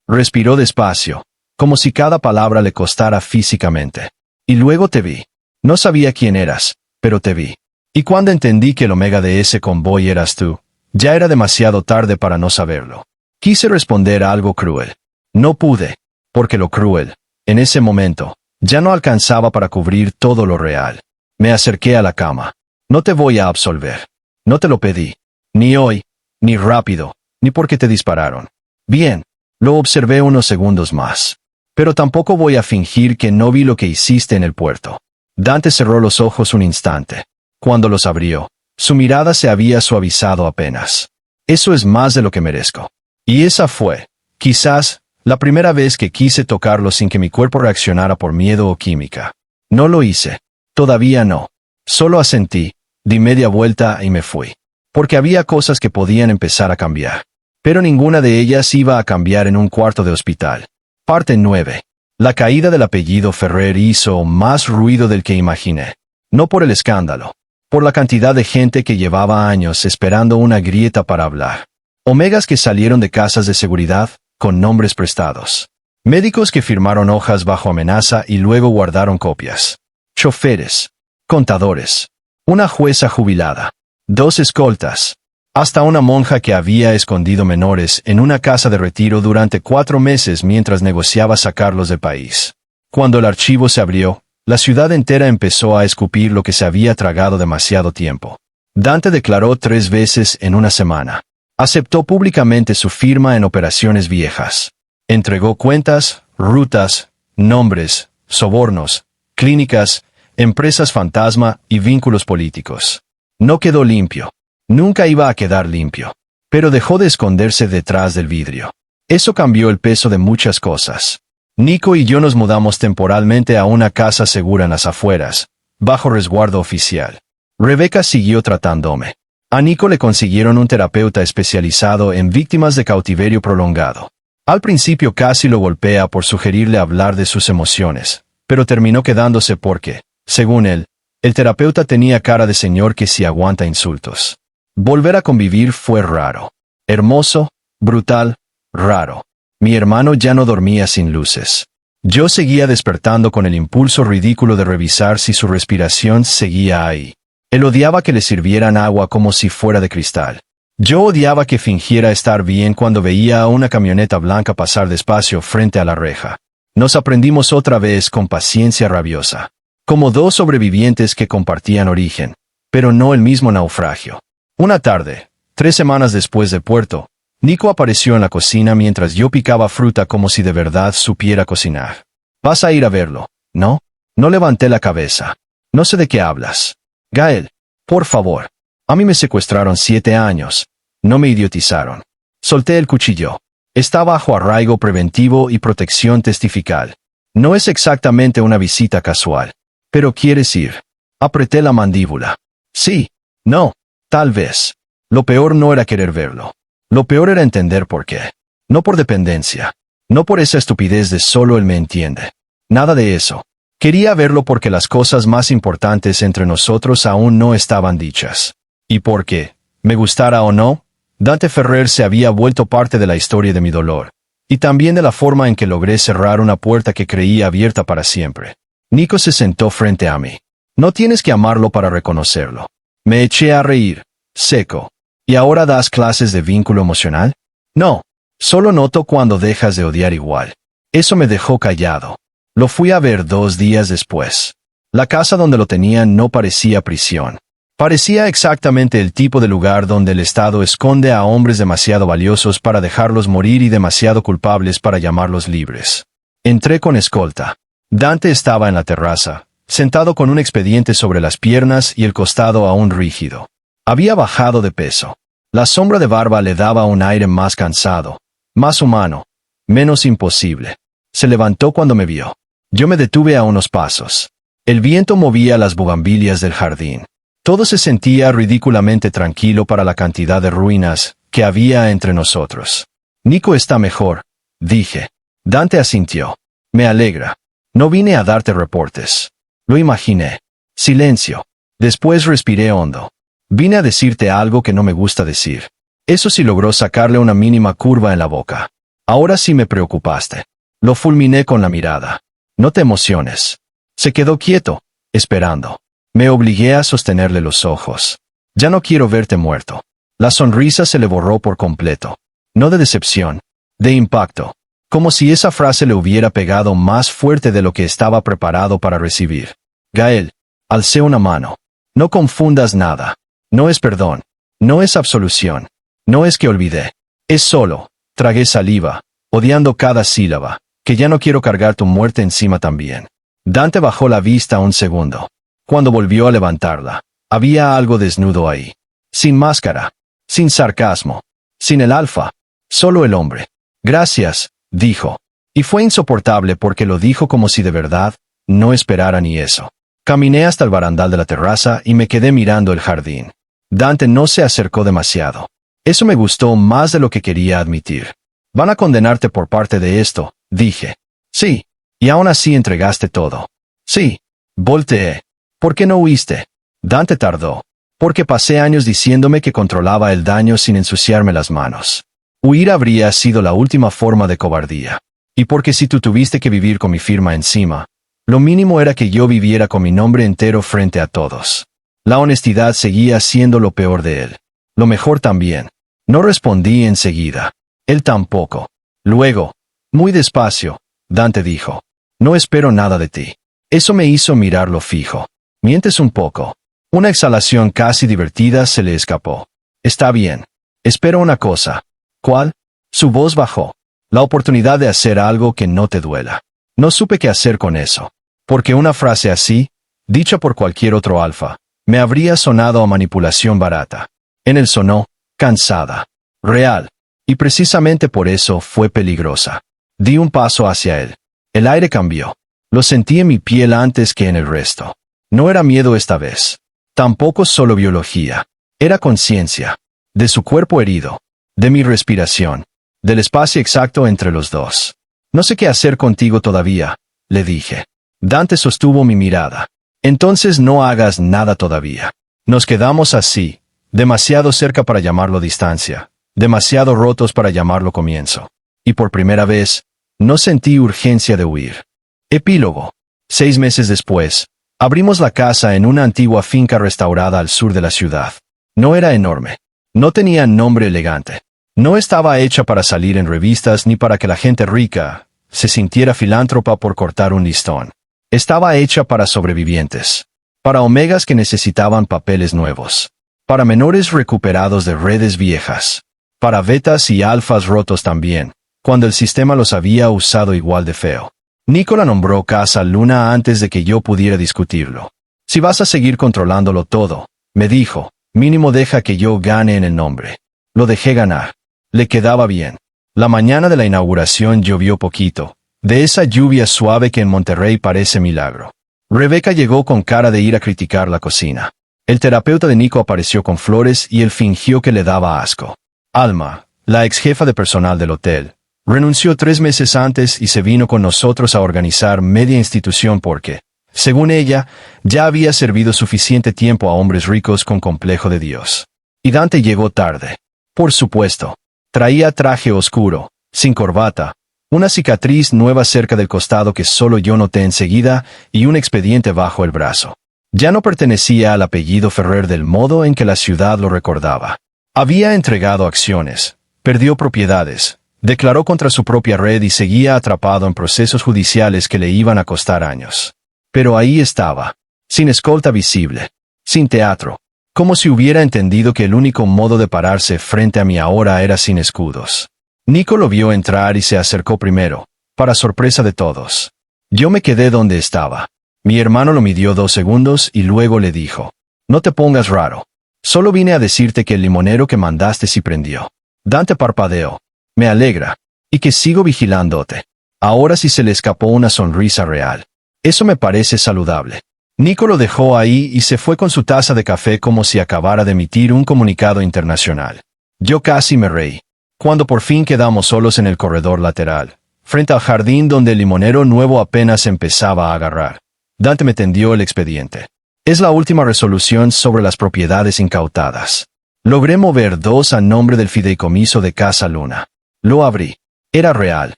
Respiró despacio, como si cada palabra le costara físicamente. Y luego te vi. No sabía quién eras, pero te vi. Y cuando entendí que el omega de ese convoy eras tú, ya era demasiado tarde para no saberlo. Quise responder algo cruel. No pude. porque lo cruel, en ese momento, ya no alcanzaba para cubrir todo lo real. Me acerqué a la cama. No te voy a absolver. No te lo pedí. Ni hoy, ni rápido, ni porque te dispararon. Bien, lo observé unos segundos más. Pero tampoco voy a fingir que no vi lo que hiciste en el puerto. Dante cerró los ojos un instante. Cuando los abrió, su mirada se había suavizado apenas. Eso es más de lo que merezco. Y esa fue, quizás, la primera vez que quise tocarlo sin que mi cuerpo reaccionara por miedo o química. No lo hice. Todavía no. Solo asentí, di media vuelta y me fui. Porque había cosas que podían empezar a cambiar. Pero ninguna de ellas iba a cambiar en un cuarto de hospital. Parte 9. La caída del apellido Ferrer hizo más ruido del que imaginé. No por el escándalo. Por la cantidad de gente que llevaba años esperando una grieta para hablar. Omegas que salieron de casas de seguridad, con nombres prestados. Médicos que firmaron hojas bajo amenaza y luego guardaron copias. Choferes. Contadores. Una jueza jubilada. 2 escoltas. Hasta una monja que había escondido menores en una casa de retiro durante 4 meses mientras negociaba sacarlos del país. Cuando el archivo se abrió, la ciudad entera empezó a escupir lo que se había tragado demasiado tiempo. Dante declaró 3 veces en una semana. Aceptó públicamente su firma en operaciones viejas. Entregó cuentas, rutas, nombres, sobornos, clínicas, empresas fantasma y vínculos políticos. No quedó limpio. Nunca iba a quedar limpio. Pero dejó de esconderse detrás del vidrio. Eso cambió el peso de muchas cosas. Nico y yo nos mudamos temporalmente a una casa segura en las afueras, bajo resguardo oficial. Rebeca siguió tratándome. A Nico le consiguieron un terapeuta especializado en víctimas de cautiverio prolongado. Al principio casi lo golpea por sugerirle hablar de sus emociones, pero terminó quedándose porque, según él, el terapeuta tenía cara de señor que sí aguanta insultos. Volver a convivir fue raro. Hermoso, brutal, raro. Mi hermano ya no dormía sin luces. Yo seguía despertando con el impulso ridículo de revisar si su respiración seguía ahí. Él odiaba que le sirvieran agua como si fuera de cristal. Yo odiaba que fingiera estar bien cuando veía a una camioneta blanca pasar despacio frente a la reja. Nos aprendimos otra vez con paciencia rabiosa. Como 2 sobrevivientes que compartían origen, pero no el mismo naufragio. Una tarde, 3 semanas después del puerto, Nico apareció en la cocina mientras yo picaba fruta como si de verdad supiera cocinar. «Vas a ir a verlo, ¿no?» No levanté la cabeza. «No sé de qué hablas. Gael, por favor. A mí me secuestraron 7 años. No me idiotizaron». Solté el cuchillo. Está bajo arraigo preventivo y protección testifical. No es exactamente una visita casual. ¿Pero quieres ir? Apreté la mandíbula. Sí. No. Tal vez. Lo peor no era querer verlo. Lo peor era entender por qué. No por dependencia. No por esa estupidez de solo él me entiende. Nada de eso. Quería verlo porque las cosas más importantes entre nosotros aún no estaban dichas. Y porque, me gustara o no, Dante Ferrer se había vuelto parte de la historia de mi dolor. Y también de la forma en que logré cerrar una puerta que creía abierta para siempre. Nico se sentó frente a mí. No tienes que amarlo para reconocerlo. Me eché a reír, seco. ¿Y ahora das clases de vínculo emocional? No. Solo noto cuando dejas de odiar igual. Eso me dejó callado. Lo fui a ver 2 días después. La casa donde lo tenían no parecía prisión. Parecía exactamente el tipo de lugar donde el Estado esconde a hombres demasiado valiosos para dejarlos morir y demasiado culpables para llamarlos libres. Entré con escolta. Dante estaba en la terraza, sentado con un expediente sobre las piernas y el costado aún rígido. Había bajado de peso. La sombra de barba le daba un aire más cansado, más humano, menos imposible. Se levantó cuando me vio. Yo me detuve a unos pasos. El viento movía las bugambilias del jardín. Todo se sentía ridículamente tranquilo para la cantidad de ruinas que había entre nosotros. Nico está mejor, dije. Dante asintió. Me alegra. No vine a darte reportes. Lo imaginé. Silencio. Después respiré hondo. Vine a decirte algo que no me gusta decir. Eso sí logró sacarle una mínima curva en la boca. Ahora sí me preocupaste. Lo fulminé con la mirada. No te emociones. Se quedó quieto, esperando. Me obligué a sostenerle los ojos. Ya no quiero verte muerto. La sonrisa se le borró por completo. No de decepción, de impacto. como si esa frase le hubiera pegado más fuerte de lo que estaba preparado para recibir. Gael, alcé una mano. No confundas nada. No es perdón. No es absolución. No es que olvidé. Es solo, tragué saliva, odiando cada sílaba, que ya no quiero cargar tu muerte encima también. Dante bajó la vista un segundo. Cuando volvió a levantarla, había algo desnudo ahí. Sin máscara. Sin sarcasmo. Sin el alfa. Solo el hombre. Gracias, dijo. Y fue insoportable porque lo dijo como si de verdad no esperara ni eso. Caminé hasta el barandal de la terraza y me quedé mirando el jardín. Dante no se acercó demasiado. Eso me gustó más de lo que quería admitir. Van a condenarte por parte de esto, dije. Sí. Y aún así entregaste todo. Sí. Volteé. ¿Por qué no huiste? Dante tardó. Porque pasé años diciéndome que controlaba el daño sin ensuciarme las manos. Huir habría sido la última forma de cobardía. Y porque si tú tuviste que vivir con mi firma encima, lo mínimo era que yo viviera con mi nombre entero frente a todos. La honestidad seguía siendo lo peor de él. Lo mejor también. No respondí enseguida. Él tampoco. Luego, muy despacio, Dante dijo. No espero nada de ti. Eso me hizo mirarlo fijo. Mientes un poco. Una exhalación casi divertida se le escapó. Está bien. Espero una cosa. ¿Cuál? Su voz bajó. La oportunidad de hacer algo que no te duela. No supe qué hacer con eso. Porque una frase así, dicha por cualquier otro alfa, me habría sonado a manipulación barata. En él sonó, cansada. Real. Y precisamente por eso fue peligrosa. Di un paso hacia él. El aire cambió. Lo sentí en mi piel antes que en el resto. No era miedo esta vez. Tampoco solo biología. Era conciencia. De su cuerpo herido. De mi respiración. Del espacio exacto entre los dos. No sé qué hacer contigo todavía, le dije. Dante sostuvo mi mirada. Entonces no hagas nada todavía. Nos quedamos así, demasiado cerca para llamarlo distancia, demasiado rotos para llamarlo comienzo. Y por primera vez, no sentí urgencia de huir. Epílogo. 6 meses después, abrimos la casa en una antigua finca restaurada al sur de la ciudad. No era enorme. No tenía nombre elegante. No estaba hecha para salir en revistas ni para que la gente rica se sintiera filántropa por cortar un listón. Estaba hecha para sobrevivientes. Para omegas que necesitaban papeles nuevos. Para menores recuperados de redes viejas. Para betas y alfas rotos también, cuando el sistema los había usado igual de feo. Nicola nombró Casa Luna antes de que yo pudiera discutirlo. Si vas a seguir controlándolo todo, me dijo, mínimo deja que yo gane en el nombre. Lo dejé ganar. Le quedaba bien. La mañana de la inauguración llovió poquito, de esa lluvia suave que en Monterrey parece milagro. Rebeca llegó con cara de ir a criticar la cocina. El terapeuta de Nico apareció con flores y él fingió que le daba asco. Alma, la ex jefa de personal del hotel, renunció 3 meses antes y se vino con nosotros a organizar media institución porque, según ella, ya había servido suficiente tiempo a hombres ricos con complejo de Dios. Y Dante llegó tarde. Por supuesto. Traía traje oscuro, sin corbata, una cicatriz nueva cerca del costado que solo yo noté enseguida y un expediente bajo el brazo. Ya no pertenecía al apellido Ferrer del modo en que la ciudad lo recordaba. Había entregado acciones, perdió propiedades, declaró contra su propia red y seguía atrapado en procesos judiciales que le iban a costar años. Pero ahí estaba, sin escolta visible, sin teatro, como si hubiera entendido que el único modo de pararse frente a mí ahora era sin escudos. Nico lo vio entrar y se acercó primero, para sorpresa de todos. Yo me quedé donde estaba. Mi hermano lo midió 2 segundos y luego le dijo, no te pongas raro. Solo vine a decirte que el limonero que mandaste sí prendió. Dante parpadeó. Me alegra. Y que sigo vigilándote. Ahora sí se le escapó una sonrisa real. Eso me parece saludable. Nico lo dejó ahí y se fue con su taza de café como si acabara de emitir un comunicado internacional. Yo casi me reí. Cuando por fin quedamos solos en el corredor lateral, frente al jardín donde el limonero nuevo apenas empezaba a agarrar, Dante me tendió el expediente. Es la última resolución sobre las propiedades incautadas. Logré mover 2 a nombre del fideicomiso de Casa Luna. Lo abrí. Era real.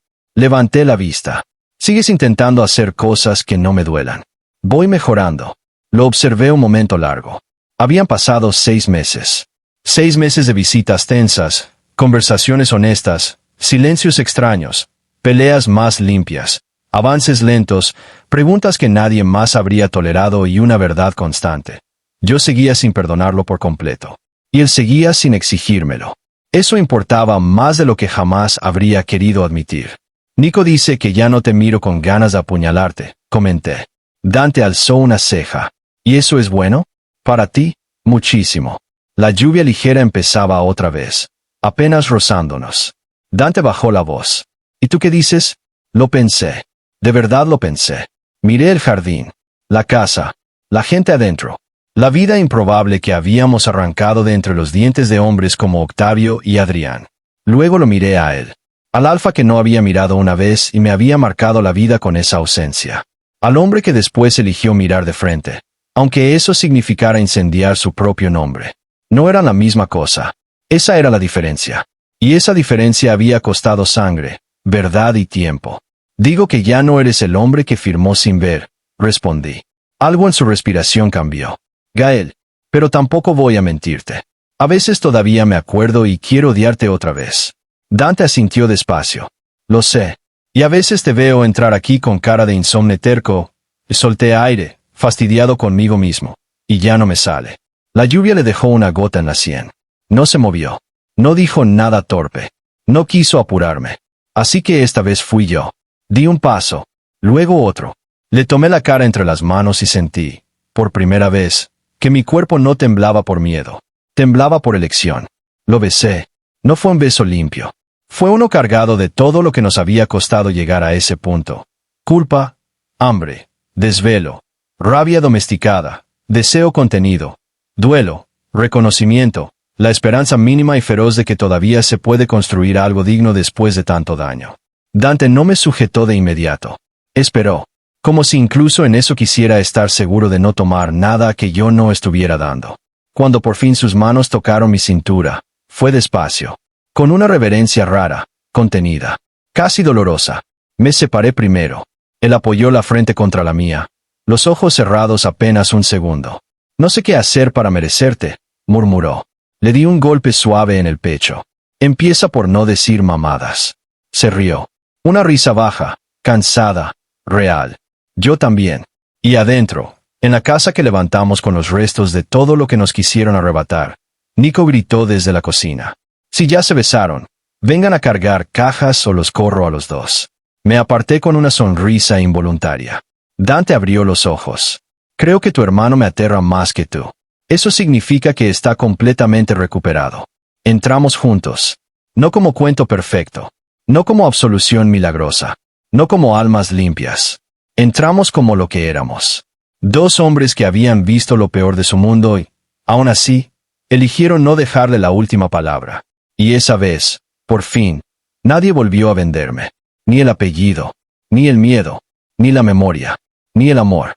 Levanté la vista. Sigues intentando hacer cosas que no me duelan. Voy mejorando. Lo observé un momento largo. Habían pasado 6 meses. 6 meses de visitas tensas, conversaciones honestas, silencios extraños, Peleas más limpias, avances lentos, preguntas que nadie más habría tolerado y una verdad constante. Yo seguía sin perdonarlo por completo. Y él seguía sin exigírmelo. Eso importaba más de lo que jamás habría querido admitir. Nico dice que ya no te miro con ganas de apuñalarte, comenté. Dante alzó una ceja. ¿Y eso es bueno? Para ti, muchísimo. La lluvia ligera empezaba otra vez, apenas rozándonos. Dante bajó la voz. ¿Y tú qué dices? Lo pensé. De verdad lo pensé. Miré el jardín, la casa, la gente adentro, la vida improbable que habíamos arrancado de entre los dientes de hombres como Octavio y Adrián. Luego lo miré a él, al alfa que no había mirado una vez y me había marcado la vida con esa ausencia. Al hombre que después eligió mirar de frente, aunque eso significara incendiar su propio nombre. No eran la misma cosa. Esa era la diferencia. Y esa diferencia había costado sangre, verdad y tiempo. Digo que ya no eres el hombre que firmó sin ver, respondí. Algo en su respiración cambió. Gael, pero tampoco voy a mentirte. A veces todavía me acuerdo y quiero odiarte otra vez. Dante asintió despacio. Lo sé. Y a veces te veo entrar aquí con cara de insomne terco. Solté aire, fastidiado conmigo mismo. Y ya no me sale. La lluvia le dejó una gota en la sien. No se movió. No dijo nada torpe. No quiso apurarme. Así que esta vez fui yo. Di un paso. Luego otro. Le tomé la cara entre las manos y sentí, por primera vez, que mi cuerpo no temblaba por miedo. Temblaba por elección. Lo besé. No fue un beso limpio. Fue uno cargado de todo lo que nos había costado llegar a ese punto. Culpa, hambre, desvelo, rabia domesticada, deseo contenido, duelo, reconocimiento, la esperanza mínima y feroz de que todavía se puede construir algo digno después de tanto daño. Dante no me sujetó de inmediato. Esperó, como si incluso en eso quisiera estar seguro de no tomar nada que yo no estuviera dando. Cuando por fin sus manos tocaron mi cintura, fue despacio, con una reverencia rara, contenida, casi dolorosa. Me separé primero. Él apoyó la frente contra la mía, los ojos cerrados apenas un segundo. No sé qué hacer para merecerte, murmuró. Le di un golpe suave en el pecho. Empieza por no decir mamadas. Se rió. Una risa baja, cansada, real. Yo también. Y adentro, en la casa que levantamos con los restos de todo lo que nos quisieron arrebatar, Nico gritó desde la cocina. Si ya se besaron, vengan a cargar cajas o los corro a los dos. Me aparté con una sonrisa involuntaria. Dante abrió los ojos. Creo que tu hermano me aterra más que tú. Eso significa que está completamente recuperado. Entramos juntos. No como cuento perfecto. No como absolución milagrosa. No como almas limpias. Entramos como lo que éramos. Dos hombres que habían visto lo peor de su mundo y, aún así, eligieron no dejarle la última palabra. Y esa vez, por fin, nadie volvió a venderme. Ni el apellido, ni el miedo, ni la memoria, ni el amor.